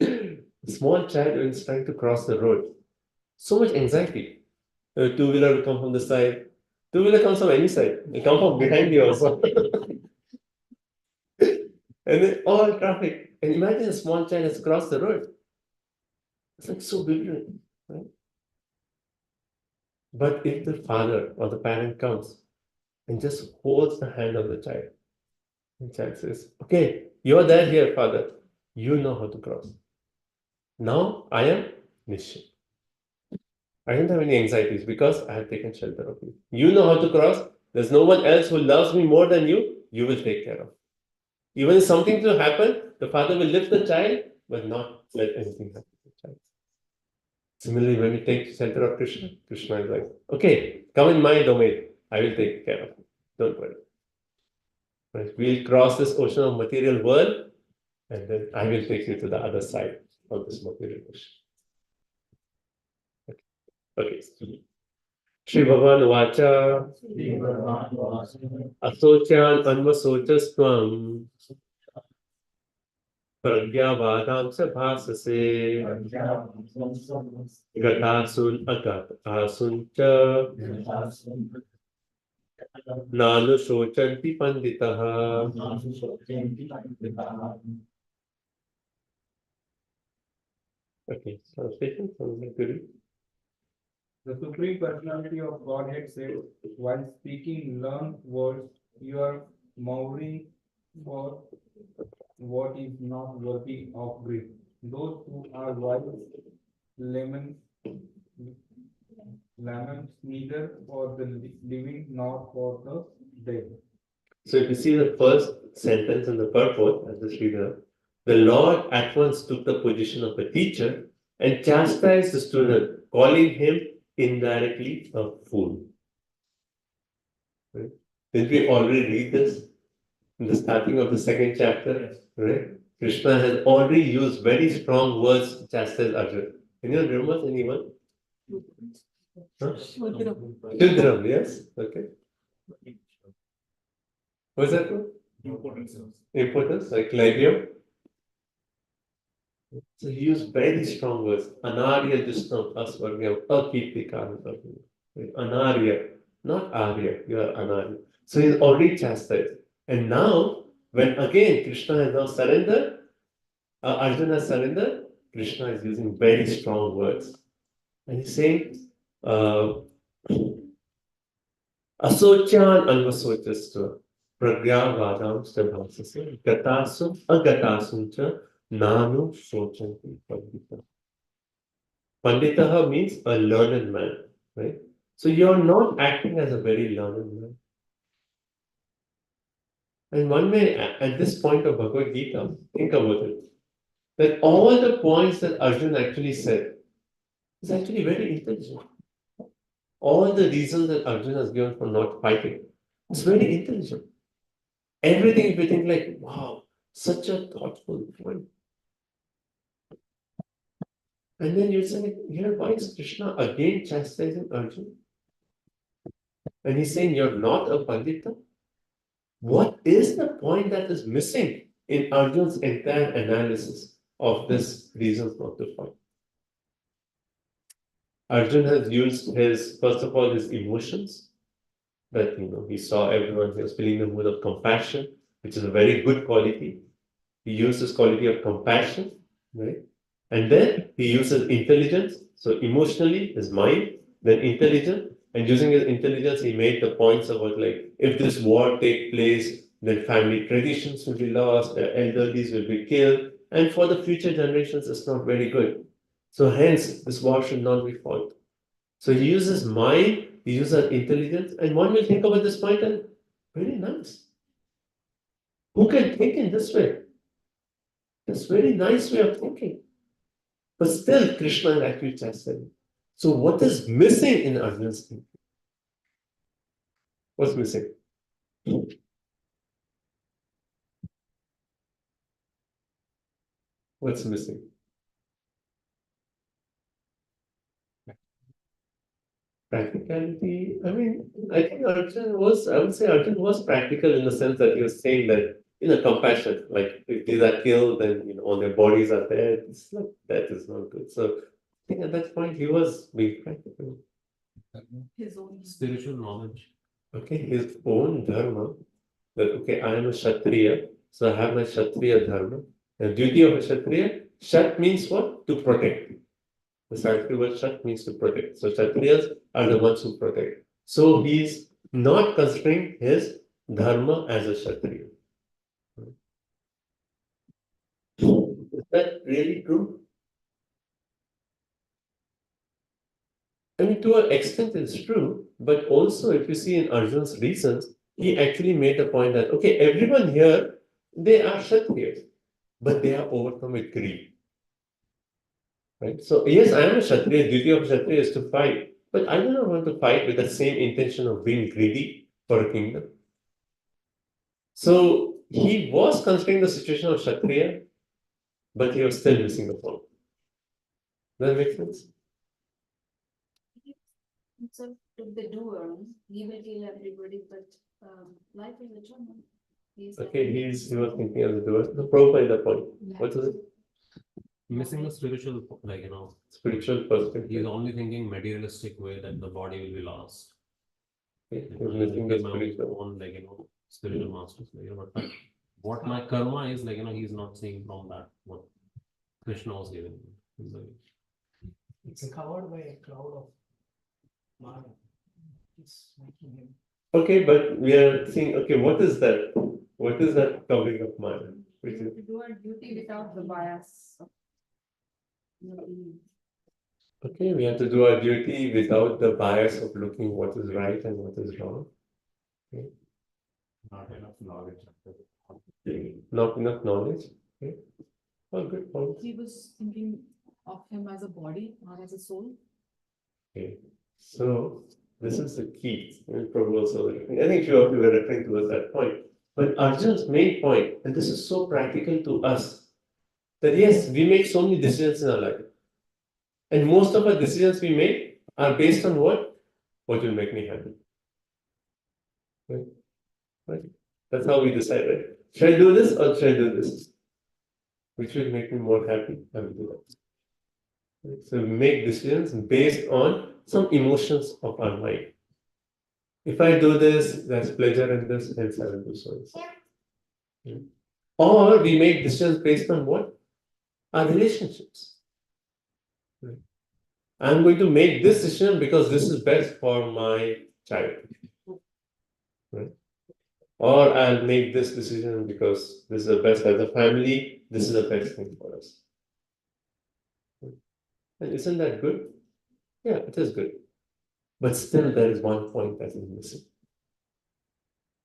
A small child is trying to cross the road. So much anxiety. A two-wheeler will come from the side. Two-wheeler comes from any side. They come from behind you also. And then all traffic. And imagine a small child has crossed the road. It's like so bewildering, right? But if the father or the parent comes and just holds the hand of the child, the child says, okay, you're there here, father. You know how to cross. Now I am Nishya. I don't have any anxieties because I have taken shelter of you. You know how to cross. There's no one else who loves me more than you. You will take care of. Even if something to happen, the father will lift the child, but not let anything happen to the child. Similarly, when we take shelter of Krishna, Krishna is like, okay, come in my domain. I will take care of you. Don't worry. Right? We'll cross this ocean of material world, and then I will take you to the other side of this material ocean. Okay. Shri Bhagavan Vacha Asochan Anvasocaswam Pragyavadam Sabhasase Gatasun Agat Asuncha Nanu Sochanti Panditaha. Okay, translation from the Guru.
The Supreme Personality of Godhead said, while speaking learned words, you are mouthing for what is not worthy of grief. Those who are wise lament, lament neither for the living nor for the dead.
So if you see the first sentence in the purport, as this reader, the Lord at once took the position of a teacher and chastised the student, calling him indirectly a fool. Right? Did we already read this in the starting of the second chapter? Right? Krishna has already used very strong words to chastise Arjuna. Anyone remember anyone? Huh? Shudram, yes? Okay. What's that one? Importance, like labium. So he used very strong words. Anarya Dushnam Asvargyam Akirtikam. Anarya, not Arya, you are Anarya. So he's already chastised. And now, when again Krishna has now surrendered, Arjuna has surrendered, Krishna is using very strong words. And he's saying, Asochan Anvasochastva, Pragyavadam Stabhasasya, Gatasum Agatasum cha Nanu Sochanti Pandita. Panditaha means a learned man, right? So you're not acting as a very learned man. And one may, at this point of Bhagavad Gita, think about it, that all the points that Arjuna actually said is actually very intelligent. All the reasons that Arjuna has given for not fighting is very intelligent. Everything, if you think like, wow, such a thoughtful point. And then you say, here, why is Krishna again chastising Arjuna? And he's saying, you're not a Pandita? What is the point that is missing in Arjuna's entire analysis of this reasons not to fight? Arjuna has used his, first of all, his emotions. That he saw everyone, he was feeling the mood of compassion, which is a very good quality. He used this quality of compassion, right? And then he uses intelligence. So emotionally, his mind, then intelligence. And using his intelligence, he made the points about like, if this war take place, then family traditions will be lost, the elderlies will be killed, and for the future generations, it's not very good. So hence, this war should not be fought. So he uses mind, he uses intelligence, and one will think about this point and very nice. Who can think in this way? This very nice way of thinking. But still, Krishna is actually chastising. So what is missing in Arjuna's thinking? What's missing? What's missing? Practicality. I mean, I think Arjuna was, I would say Arjuna was practical in the sense that he was saying that, compassion, like if these are killed, then, all their bodies are dead. It's like, that is not good. So I think at that point he was being practical.
His own.
Spiritual knowledge.
Okay, his own dharma, that, okay, I am a Kshatriya, so I have my Kshatriya dharma. The duty of a Kshatriya, Kshat means what? To protect. The Sanskrit word Shat means to protect. So Kshatriyas are the ones who protect. So he's not considering his dharma as a Kshatriya. Is that really true? I mean, to an extent it's true, but also if you see in Arjuna's reasons, he actually made the point that, okay, everyone here, they are Kshatriyas, but they are overcome with greed. Right? So, yes, I am a Kshatriya, duty of Kshatriya is to fight, but I do not want to fight with the same intention of being greedy for a kingdom. So, he was considering the situation of Kshatriya, but he was still missing the point. Does that make sense?
So to the doer, he will kill everybody, but life is eternal.
Okay, he was thinking of the doers. The Prabhupada the point. What was it?
Missing the spiritual,
Spiritual perspective.
he's only thinking materialistic way that the body will be lost.
Okay,
He's
he's missing the
my
spiritual.
own, spiritual masters, but what my karma is, he's not seeing from that, what Krishna was giving.
It's covered by a cloud of Maya. It's making him.
Okay, but we are saying, okay, what is that? What is that covering of mind? Which is,
To do our duty without the bias.
okay, we have to do our duty without the bias of looking what is right and what is wrong.
Not enough knowledge.
Not enough knowledge. Okay. Oh, good point.
He was thinking of him as a body, not as a soul.
Okay. So this is the key. And Prabhu also, I think few of you were referring towards that point. But Arjun's main point, and this is so practical to us, that yes, we make so many decisions in our life. And most of our decisions we make are based on what? What will make me happy. Right? Right? That's how we decide, right? Should I do this or should I do this? Which will make me more happy? I will do that. Right? So we make decisions based on some emotions of our mind. If I do this, there's pleasure in this, hence I will do so. And so. Hmm. Or we make decisions based on what? Our relationships. Right? I'm going to make this decision because this is best for my child. Right? Or I'll make this decision because this is the best as a family, this is the best thing for us. And isn't that good? Yeah, it is good. But still, there is one point that is missing.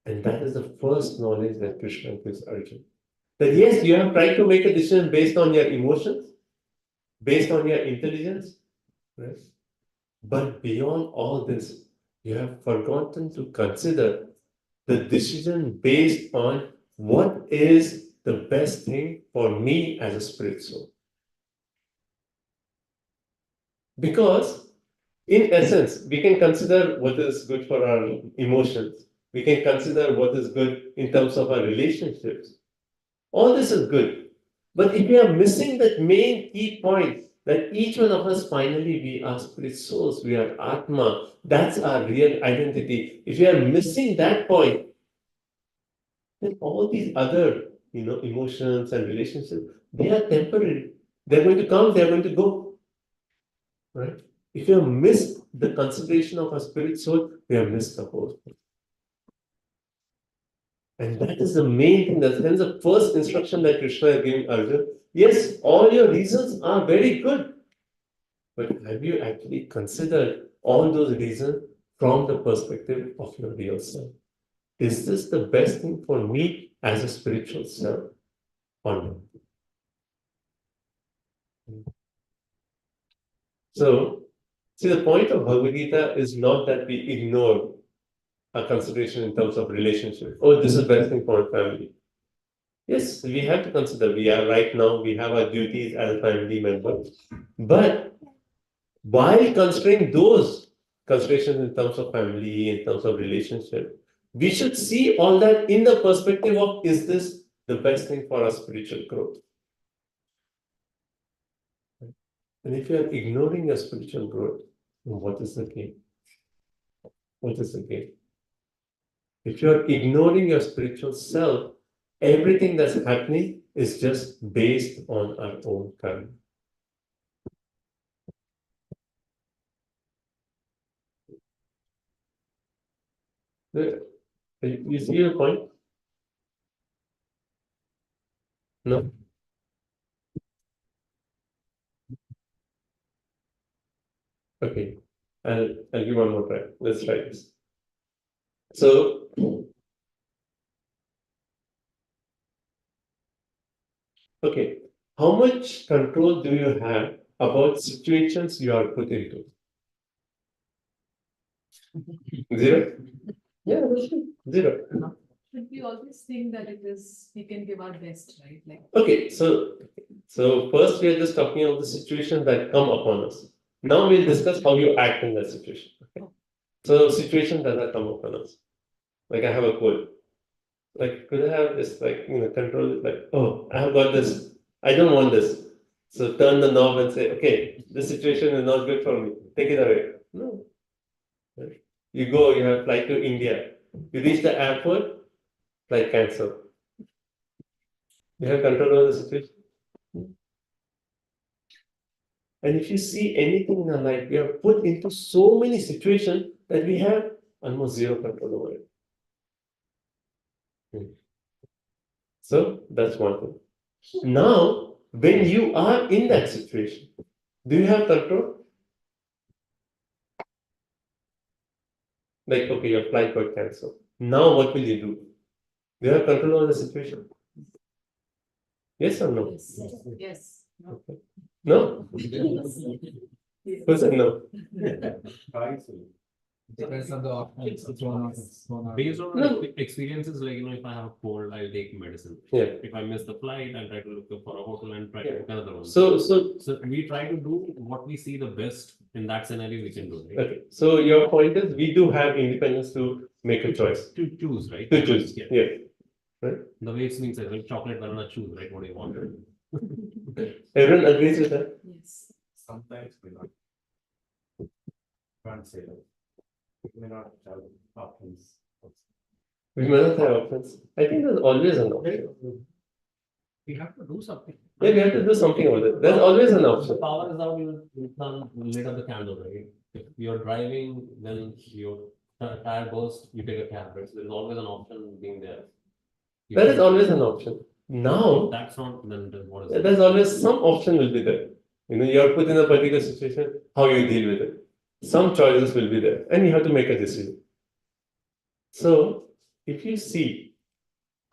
And that is the first knowledge that Krishna gives Arjuna. That yes, you have tried to make a decision based on your emotions, based on your intelligence, right? But beyond all this, you have forgotten to consider the decision based on what is the best thing for me as a spirit soul. Because, in essence, we can consider what is good for our emotions, we can consider what is good in terms of our relationships. All this is good. But if we are missing that main key point, that each one of us finally we are spirit souls, we are Atma, that's our real identity. If we are missing that point, then all these other emotions and relationships, they are temporary. They're going to come, they're going to go. Right? If you have missed the consideration of a spirit soul, we have missed the whole thing. And that is the main thing. That's hence the first instruction that Krishna is giving Arjuna. Yes, all your reasons are very good. But have you actually considered all those reasons from the perspective of your real self? Is this the best thing for me as a spiritual self or not? So, see, the point of Bhagavad Gita is not that we ignore a consideration in terms of relationship. Oh, this is the best thing for my family. Yes, we have to consider we are right now, we have our duties as a family member. But while considering those considerations in terms of family, in terms of relationship, we should see all that in the perspective of is this the best thing for our spiritual growth? And if you are ignoring your spiritual growth, then what is the gain? What is the gain? If you are ignoring your spiritual self, everything that's happening is just based on our own karma. You see your point? No? Okay. I'll give one more try. Let's try this. So, okay. How much control do you have about situations you are put into? Zero? Yeah, that's true. Zero.
But we always think that we can give our best, right? Like,
Okay, so first we are just talking about the situations that come upon us. Now we'll discuss how you act in that situation. Okay. So situation that come upon us. Like I have a cold. Like could I have this control it like, oh, I have got this. I don't want this. So turn the knob and say, okay, this situation is not good for me. Take it away. No. Right? You go, you have flight to India. You reach the airport, flight cancel. You have control over the situation. And if you see anything in our life, we are put into so many situations that we have almost zero control over it. So that's one thing. Now, when you are in that situation, do you have control? Like, okay, your flight got cancelled. Now, what will you do? Do you have control over the situation? Yes or no?
Yes. No.
No? Who said no?
Depends on the options.
Based on
No.
my experiences, like, if I have a cold, I'll take medicine.
Yeah.
If I miss the flight, I'll try to look for a hotel and try to
Yeah.
book another one.
So,
So we try to do what we see the best in that scenario we can do, right?
okay. So your point is we do have independence to make a choice.
To choose, right?
To choose.
Yeah.
Yeah.
The way it's being said, like chocolate, banana, choose, right? What do you want?
Everyone agrees with that?
Yes.
Sometimes we not. Can't say that. We may not have options.
We may not have options. I think there's always an option.
We have to do something.
Yeah, we have to do something about it. There's always an
The
option.
power is out, you can't lit up the candle, right? If you're driving, then your tire burst, you take a cab, right? So there's always an option being there. You
There is
can-
always an option. Now,
That's not, then what is it?
there's always some option will be there. You're put in a particular situation, how you deal with it. Some choices will be there, and you have to make a decision. So, if you see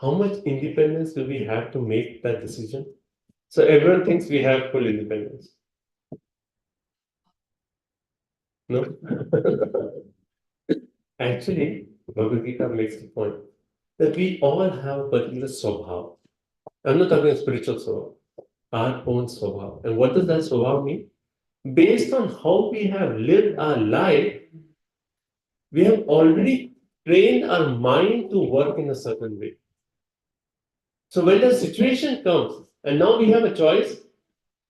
how much independence do we have to make that decision? So, everyone thinks we have full independence. No? Actually, Bhagavad Gita makes the point that we all have a particular swabha. I'm not talking spiritual swabha, our own swabha. And what does that swabha mean? Based on how we have lived our life, we have already trained our mind to work in a certain way. So when the situation comes, and now we have a choice,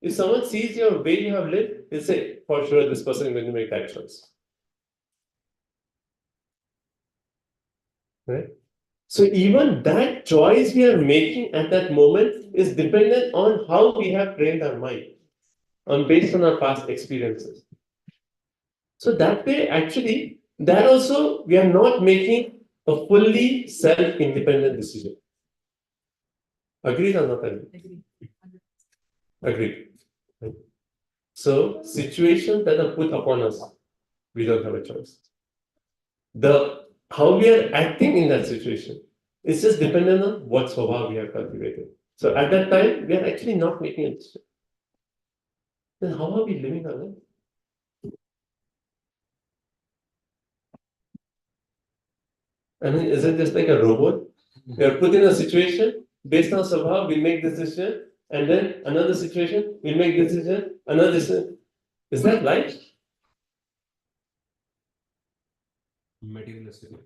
if someone sees your way you have lived, they'll say, for sure, this person is going to make that choice. Right? So even that choice we are making at that moment is dependent on how we have trained our mind, based on our past experiences. So that way, actually, that also we are not making a fully self-independent decision. Agreed or not agreed? Agreed. Right. So situations that are put upon us, we don't have a choice. How we are acting in that situation is just dependent on what swabha we have cultivated. So at that time, we are actually not making a decision. Then how are we living our life? I mean, is it just like a robot? We are put in a situation, based on swabha, we make decision, and then another situation, we make decision, another decision. Is that life?
Materialistically.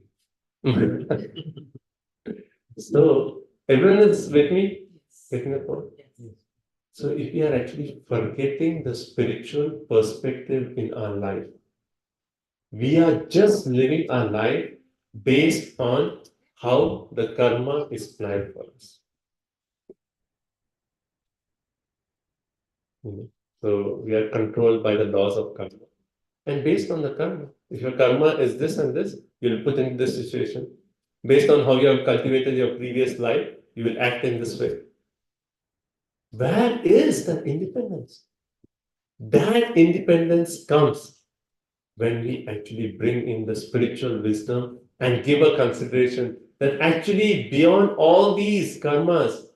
So everyone is with me?
Yes.
Getting the point?
Yes.
So if we are actually forgetting the spiritual perspective in our life, we are just living our life based on how the karma is planned for us. So we are controlled by the laws of karma. And based on the karma, if your karma is this and this, you'll put in this situation. Based on how you have cultivated your previous life, you will act in this way. Where is that independence? That independence comes when we actually bring in the spiritual wisdom and give a consideration that actually beyond all these karmas,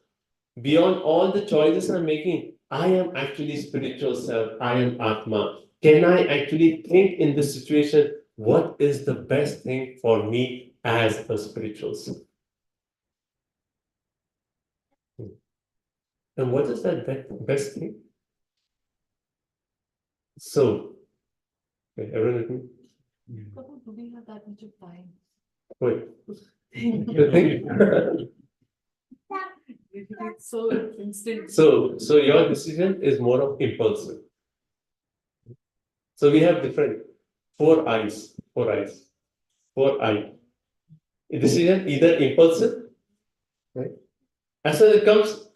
beyond all the choices I'm making, I am actually spiritual self, I am Atma. Can I actually think in this situation, what is the best thing for me as a spiritual self? And what is that best thing? So, okay, everyone with me?
Prabhu, do we have that much of time?
Wait. You think?
It's so instant.
So your decision is more of impulsive. So we have different four eyes. A decision either impulsive, right? As soon as it comes,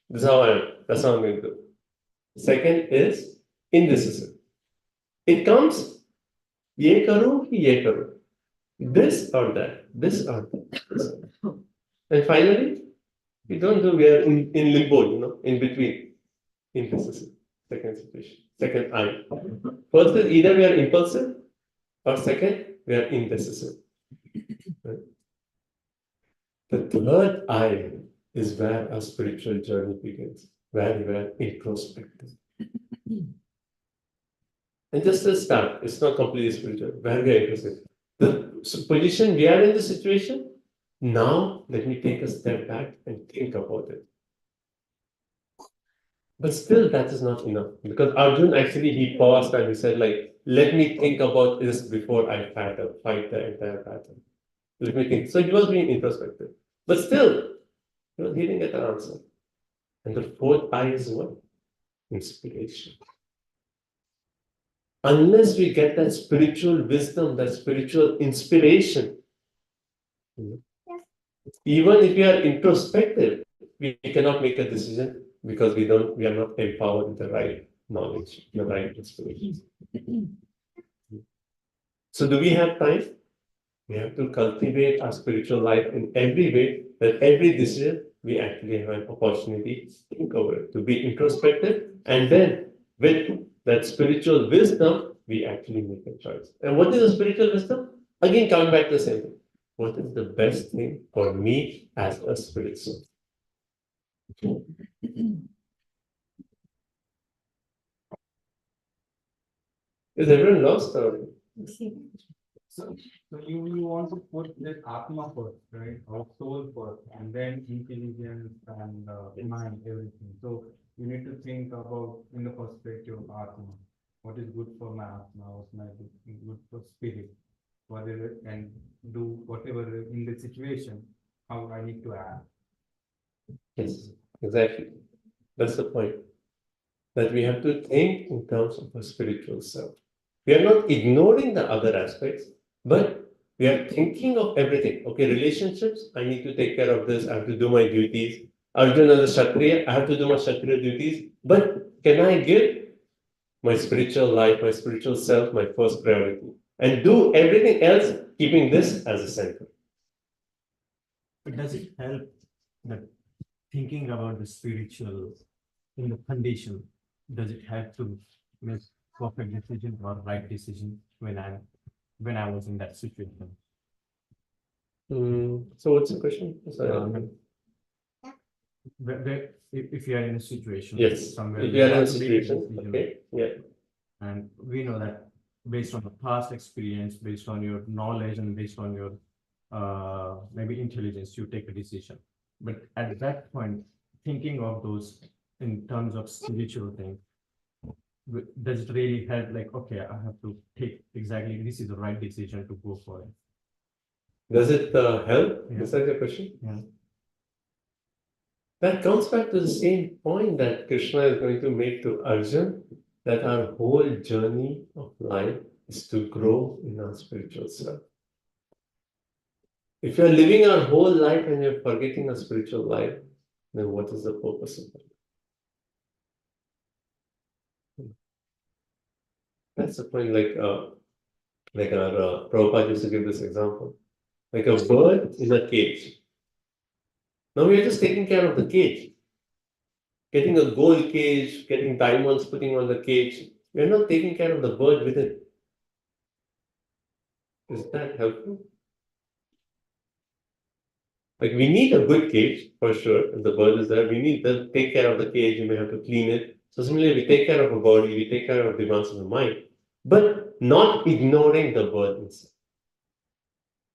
this is how I am. That's how I'm going to do. Second is indecisive. It comes, ye karu ki ye karu. this or that, this or that. This or that. And finally, we don't do, we are in limbo, in between, indecisive, second situation, second I. First is either we are impulsive, or second, we are indecisive. Right? The third I is where our spiritual journey begins, where we are introspective. And just a start, it's not completely spiritual, where we are introspective. The position we are in the situation, now let me take a step back and think about it. But still, that is not enough because Arjun actually he paused and he said, like, let me think about this before I fight the entire battle. Let me think. So he was being introspective, but still, he didn't get an answer. And the fourth I is what? Inspiration. Unless we get that spiritual wisdom, that spiritual inspiration, even if we are introspective, we cannot make a decision because we are not empowered with the right knowledge, the right inspiration. So do we have time? We have to cultivate our spiritual life in every way, that every decision we actually have an opportunity to think over it, to be introspective, and then with that spiritual wisdom, we actually make a choice. And what is the spiritual wisdom? Again, coming back to the same thing. What is the best thing for me as a spirit soul? Is everyone lost or?
So you want to put that Atma first, right? Our soul first, and then intelligence and mind, everything. So you need to think about in the perspective of Atma. What is good for my Atma? What's my good for spirit? Whatever, and do whatever in the situation, how I need to act.
Yes, exactly. That's the point. That we have to think in terms of a spiritual self. We are not ignoring the other aspects, but we are thinking of everything. Okay, relationships, I need to take care of this, I have to do my duties. Arjuna as a Kshatriya, I have to do my Kshatriya duties. But can I give my spiritual life, my spiritual self, my first priority, and do everything else, keeping this as a center?
But does it help that thinking about the spiritual in the condition, does it help to make perfect decision or right decision when I was in that situation?
So what's the question?
Um, if you are in a situation
Yes,
somewhere,
if
you
you are in a
have to make
situation,
decision,
okay, yeah.
and we know that based on the past experience, based on your knowledge, and based on your maybe intelligence, you take a decision. But at that point, thinking of those in terms of spiritual thing, does it really help? Like, okay, I have to take exactly this is the right decision to go for it.
Does it help?
Yeah.
Is that your question?
Yeah.
That comes back to the same point that Krishna is going to make to Arjun, that our whole journey of life is to grow in our spiritual self. If you're living our whole life and you're forgetting our spiritual life, then what is the purpose of it? That's the point, like our Prabhupada used to give this example. Like a bird in a cage. Now we are just taking care of the cage. Getting a gold cage, getting diamonds, putting on the cage. We are not taking care of the bird within. Is that helpful? Like we need a good cage for sure. If the bird is there, we need to take care of the cage. You may have to clean it. So similarly, we take care of a body, we take care of demands of the mind, but not ignoring the bird inside.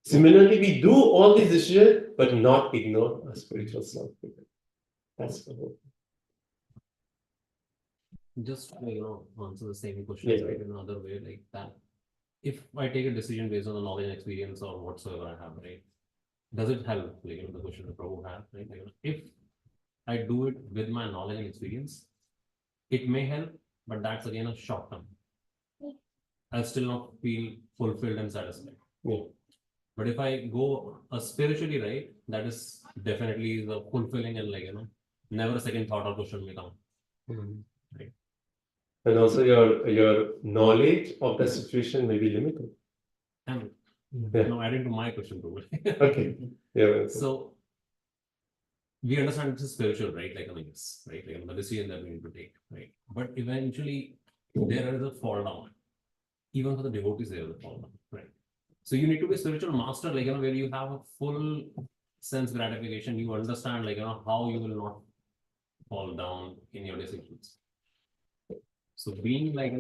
Similarly, we do all these decisions, but not ignore our spiritual self. That's the whole.
Just answer the same question
Yeah.
right in another way, like that. If I take a decision based on the knowledge and experience or whatsoever I have, right? Does it help? Like the question that Prabhu had, right? If I do it with my knowledge and experience, it may help, but that's again a short term. I'll still not feel fulfilled and satisfied.
Yeah.
But if I go spiritually right, that is definitely the fulfilling and never a second thought or question may come. Right.
And also your knowledge of the situation may be limited.
And
Yeah.
Now adding to my question too.
Okay. Yeah.
So we understand this is spiritual, right? Like, I mean, it's right, like the decision that we need to take, right? But eventually there is a fall down. Even for the devotees, there is a fall down, right? So you need to be a spiritual master, like, where you have a full sense gratification. You understand, like, how you will not fall down in your decisions. So being like,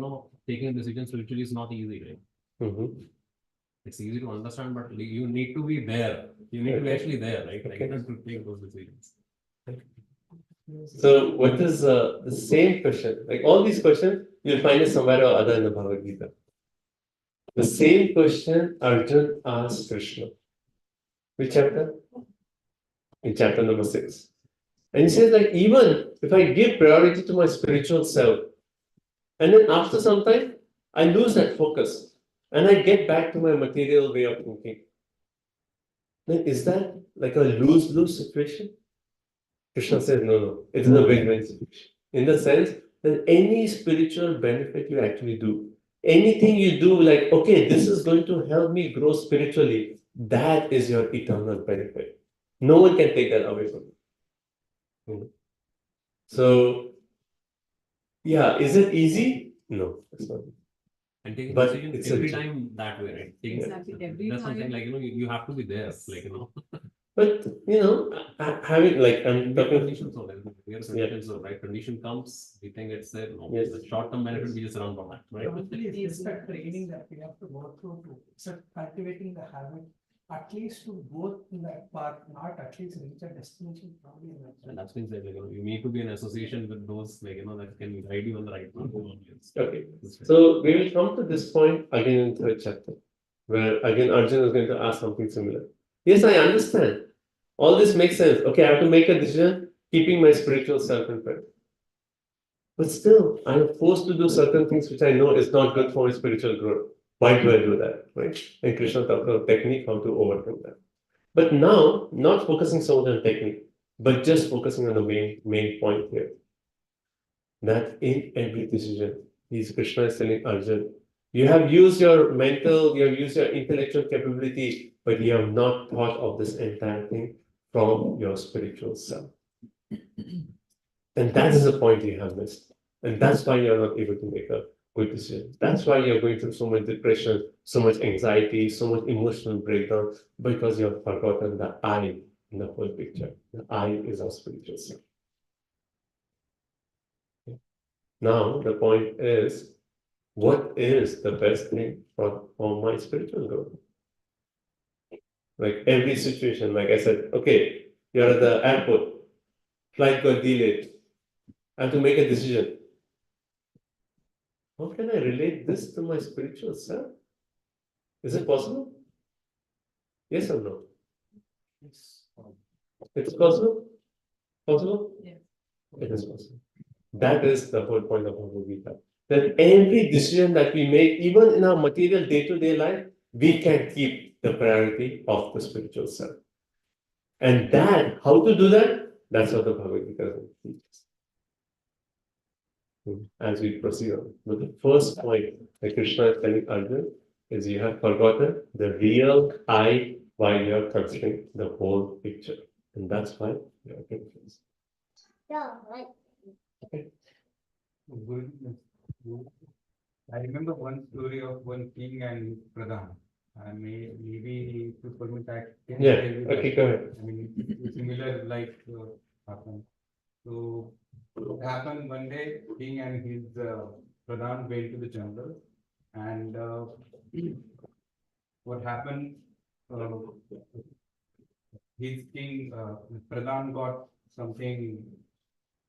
taking decisions spiritually is not easy, right?
Mhm.
It's easy to understand, but you need to be there. You need to be
Okay.
actually there, right? Like,
Okay.
to take those decisions.
So what is the same question? Like all these questions, you'll find it somewhere or other in the Bhagavad Gita. The same question Arjun asked Krishna. Which chapter? In chapter number 6. And he says, like, even if I give priority to my spiritual self, and then after some time, I lose that focus and I get back to my material way of thinking, then is that like a lose-lose situation? Krishna says, no, it is a win-win situation. In the sense that any spiritual benefit you actually do, anything you do, like, okay, this is going to help me grow spiritually, that is your eternal benefit. No one can take that away from you. So, yeah, is it easy? No, it's not.
And taking
But
decisions
it's a
every
joy.
time that way, right? Taking,
Exactly, every
that's something
time.
like, you have to be there, like,
But, having, like, I'm
we are
talking.
conditioned so like, we are conditioned so, right? Condition comes, we think it's there, no,
Yes.
the short-term benefit, we just run from that, right?
Probably it's just a training that we have to go through to start cultivating the habit, at least to go in that path, not at least reach a destination probably in that.
And that's been said, like, you need to be in association with those, like, that can guide you on the right path.
Okay. So we will come to this point again in third chapter, where again Arjun is going to ask something similar. Yes, I understand. All this makes sense. Okay, I have to make a decision, keeping my spiritual self in front. But still, I am forced to do certain things which I know is not good for my spiritual growth. Why do I do that? Right? And Krishna talks about technique, how to overcome that. But now, not focusing so much on technique, but just focusing on the main point here. That in every decision, Krishna is telling Arjun, you have used your mental, you have used your intellectual capability, but you have not thought of this entire thing from your spiritual self. And that is the point you have missed. And that's why you're not able to make a good decision. That's why you're going through so much depression, so much anxiety, so much emotional breakdown, because you have forgotten the I in the whole picture. The I is our spiritual self. Now, the point is, what is the best thing for my spiritual growth? Like every situation, like I said, okay, you're at the airport, flight got delayed, I have to make a decision. How can I relate this to my spiritual self? Is it possible? Yes or no? It's possible? Possible?
Yes.
It is possible. That is the whole point of Bhagavad Gita. That every decision that we make, even in our material day-to-day life, we can keep the priority of the spiritual self. And that, how to do that? That's what the Bhagavad Gita teaches. As we proceed on. But the first point that Krishna is telling Arjuna is you have forgotten the real I while you are considering the whole picture. And that's why you are confused.
Yeah, right.
I remember one story of one king and Pradhan. Maybe to permit that.
Yeah, okay, go ahead.
I mean, similar like happened. So it happened one day, king and his Pradhan went to the jungle, and what happened? His king Pradhan got something.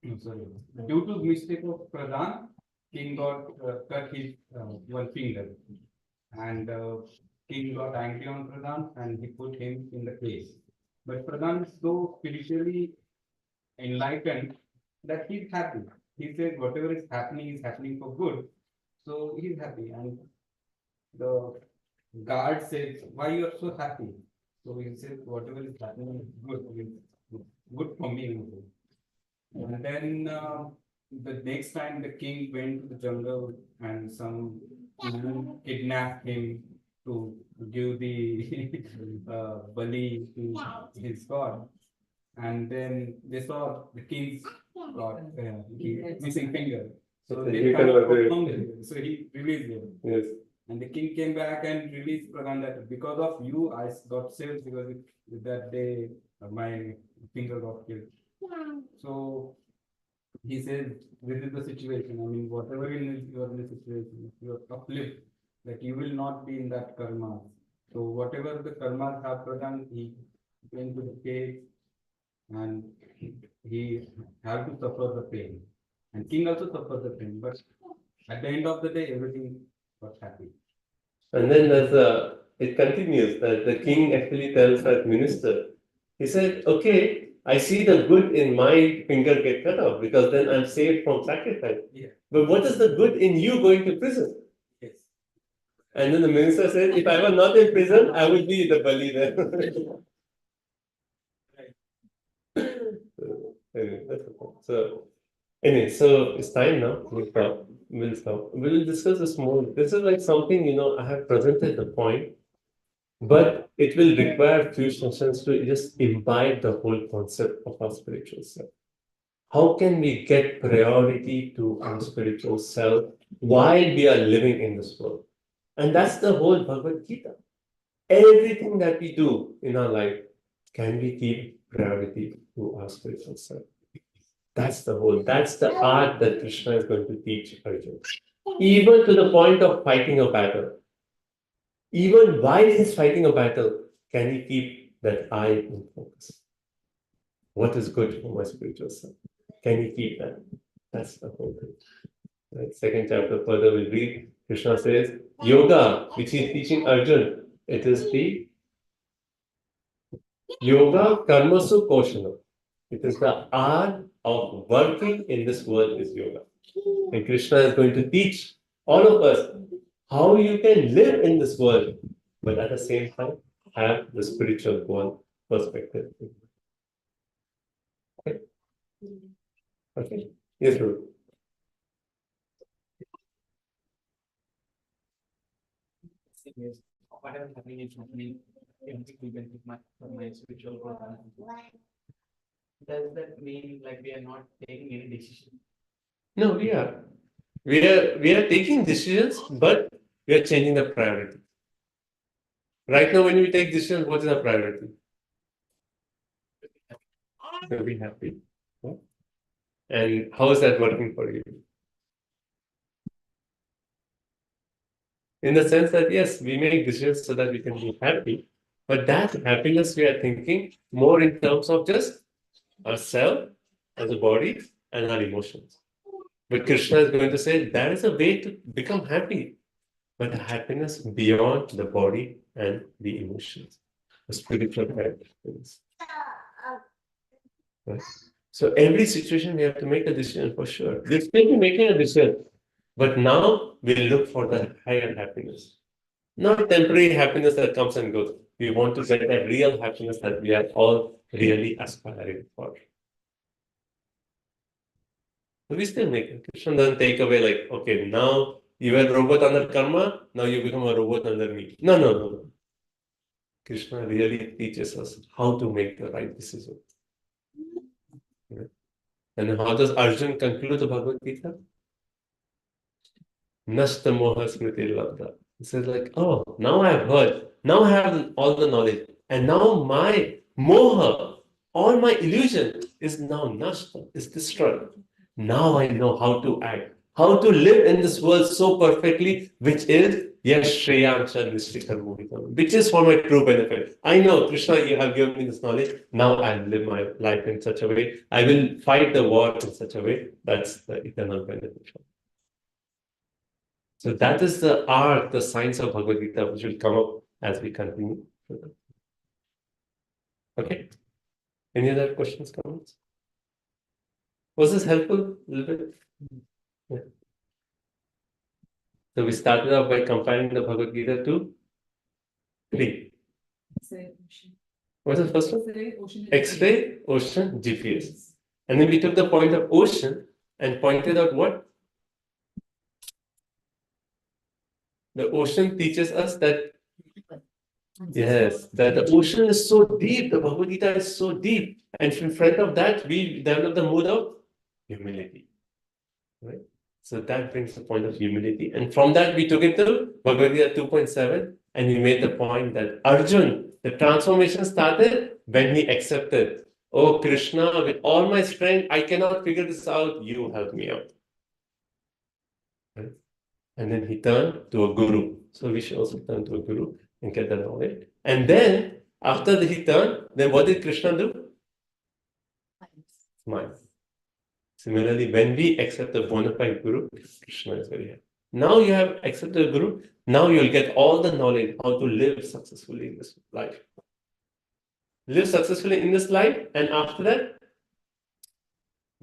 No, sorry. Due to mistake of Pradhan, king got cut his one finger, and king got angry on Pradhan and he put him in the cage. But Pradhan is so spiritually enlightened that he's happy. He says whatever is happening for good. So he's happy. And the guard says, why you are so happy? So he says, whatever is happening is good. It's good for me. And then the next time the king went to the jungle and some man kidnapped him
to give the bali to his god. And then they saw the king's got missing finger. So
And
they
he
kind
cannot
of
do it.
confirmed it. So he released him.
Yes.
And the king came back and released Pragan that because of you, I got saved because that day my finger got killed. So he says, this is the situation. I mean, whatever you are in the situation, you are uplift, like you will not be in that karma. So whatever the karmas have done, he went to the cave and he had to suffer the pain. And king also suffered the pain, but at the end of the day, everything was happy.
And then it continues that the king actually tells that minister, he said, okay, I see the good in my finger get cut off because then I'm saved from sacrifice.
Yeah.
But what is the good in you going to prison?
Yes.
And then the minister said, if I were not in prison, I would be the Bali there. Anyway, that's the point. So, anyway, so it's time now. We'll stop. We'll stop. We'll discuss this more. This is like something, I have presented the point, but it will require few sessions to just imbibe the whole concept of our spiritual self. How can we get priority to our spiritual self while we are living in this world? And that's the whole Bhagavad Gita. Everything that we do in our life, can we keep priority to our spiritual self? That's the art that Krishna is going to teach Arjuna. Even to the point of fighting a battle. Even while he's fighting a battle, can he keep that I in focus? What is good for my spiritual self? Can he keep that? That's the whole thing. Right? Second chapter further we'll read. Krishna says, yoga, which he is teaching Arjuna, it is the yoga karmasu koshana. It is the art of working in this world is yoga. And Krishna is going to teach all of us how you can live in this world, but at the same time have the spiritual goal perspective. Okay. Okay. Yes, Ruth.
Whatever happening is happening with my spiritual growth. Does that mean like we are not taking any decision?
No, we are. We are taking decisions, but we are changing the priority. Right now, when we take decisions, what is our priority? To be happy. Yeah. And how is that working for you? In the sense that, yes, we make decisions so that we can be happy, but that happiness we are thinking more in terms of just ourselves as a body and our emotions. But Krishna is going to say that is a way to become happy, but happiness beyond the body and the emotions, the spiritual happiness. Right? So every situation we have to make a decision for sure. We'll still be making a decision, but now we'll look for the higher happiness. Not temporary happiness that comes and goes. We want to get a real happiness that we are all really aspiring for. So we still make it. Krishna doesn't take away like, okay, now you were a robot under karma, now you become a robot under me. No. Krishna really teaches us how to make the right decision. Yeah. And how does Arjuna conclude the Bhagavad Gita? Nasta moha smriti labdha. He says like, oh, now I have heard, now I have all the knowledge, and now my moha, all my illusion is now nashta, is destroyed. Now I know how to act, how to live in this world so perfectly, which is yes, Shreyamcha Nishtikar Mudikam, which is for my true benefit. I know, Krishna, you have given me this knowledge. Now I'll live my life in such a way. I will fight the war in such a way. That's the eternal benefit. So that is the art, the science of Bhagavad Gita, which will come up as we continue. Okay. Any other questions, comments? Was this helpful a little bit? Yeah. So we started off by comparing the Bhagavad Gita to 3.
Say ocean.
What's the first one?
Say ocean.
X-ray, ocean, GPS. And then we took the point of ocean and pointed out what? The ocean teaches us that Yes, that the ocean is so deep, the Bhagavad Gita is so deep, and in front of that, we develop the mood of humility. Right? So that brings the point of humility. And from that, we took it to Bhagavad Gita 2.7, and we made the point that Arjun, the transformation started when he accepted, oh Krishna, with all my strength, I cannot figure this out, you help me out. Right? And then he turned to a guru. So we should also turn to a guru and get the knowledge. And then, after he turned, then what did Krishna do? Smile. Similarly, when we accept the bona fide guru, Krishna is very happy. Now you have accepted a guru, now you'll get all the knowledge how to live successfully in this life. Live successfully in this life, and after that,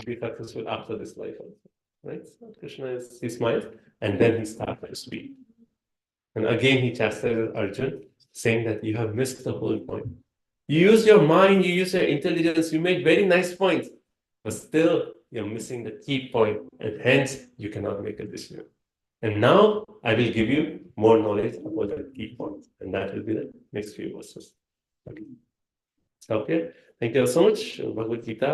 be successful after this life also. Right? So Krishna is, he smiles, and then he starts to speak. And again, he chastises Arjun, saying that you have missed the whole point. You use your mind, you use your intelligence, you make very nice points, but still you're missing the key point, and hence you cannot make a decision. And now I will give you more knowledge about the key points, and that will be the next few verses. Okay. Stop here. Thank you all so much. Bhagavad Gita.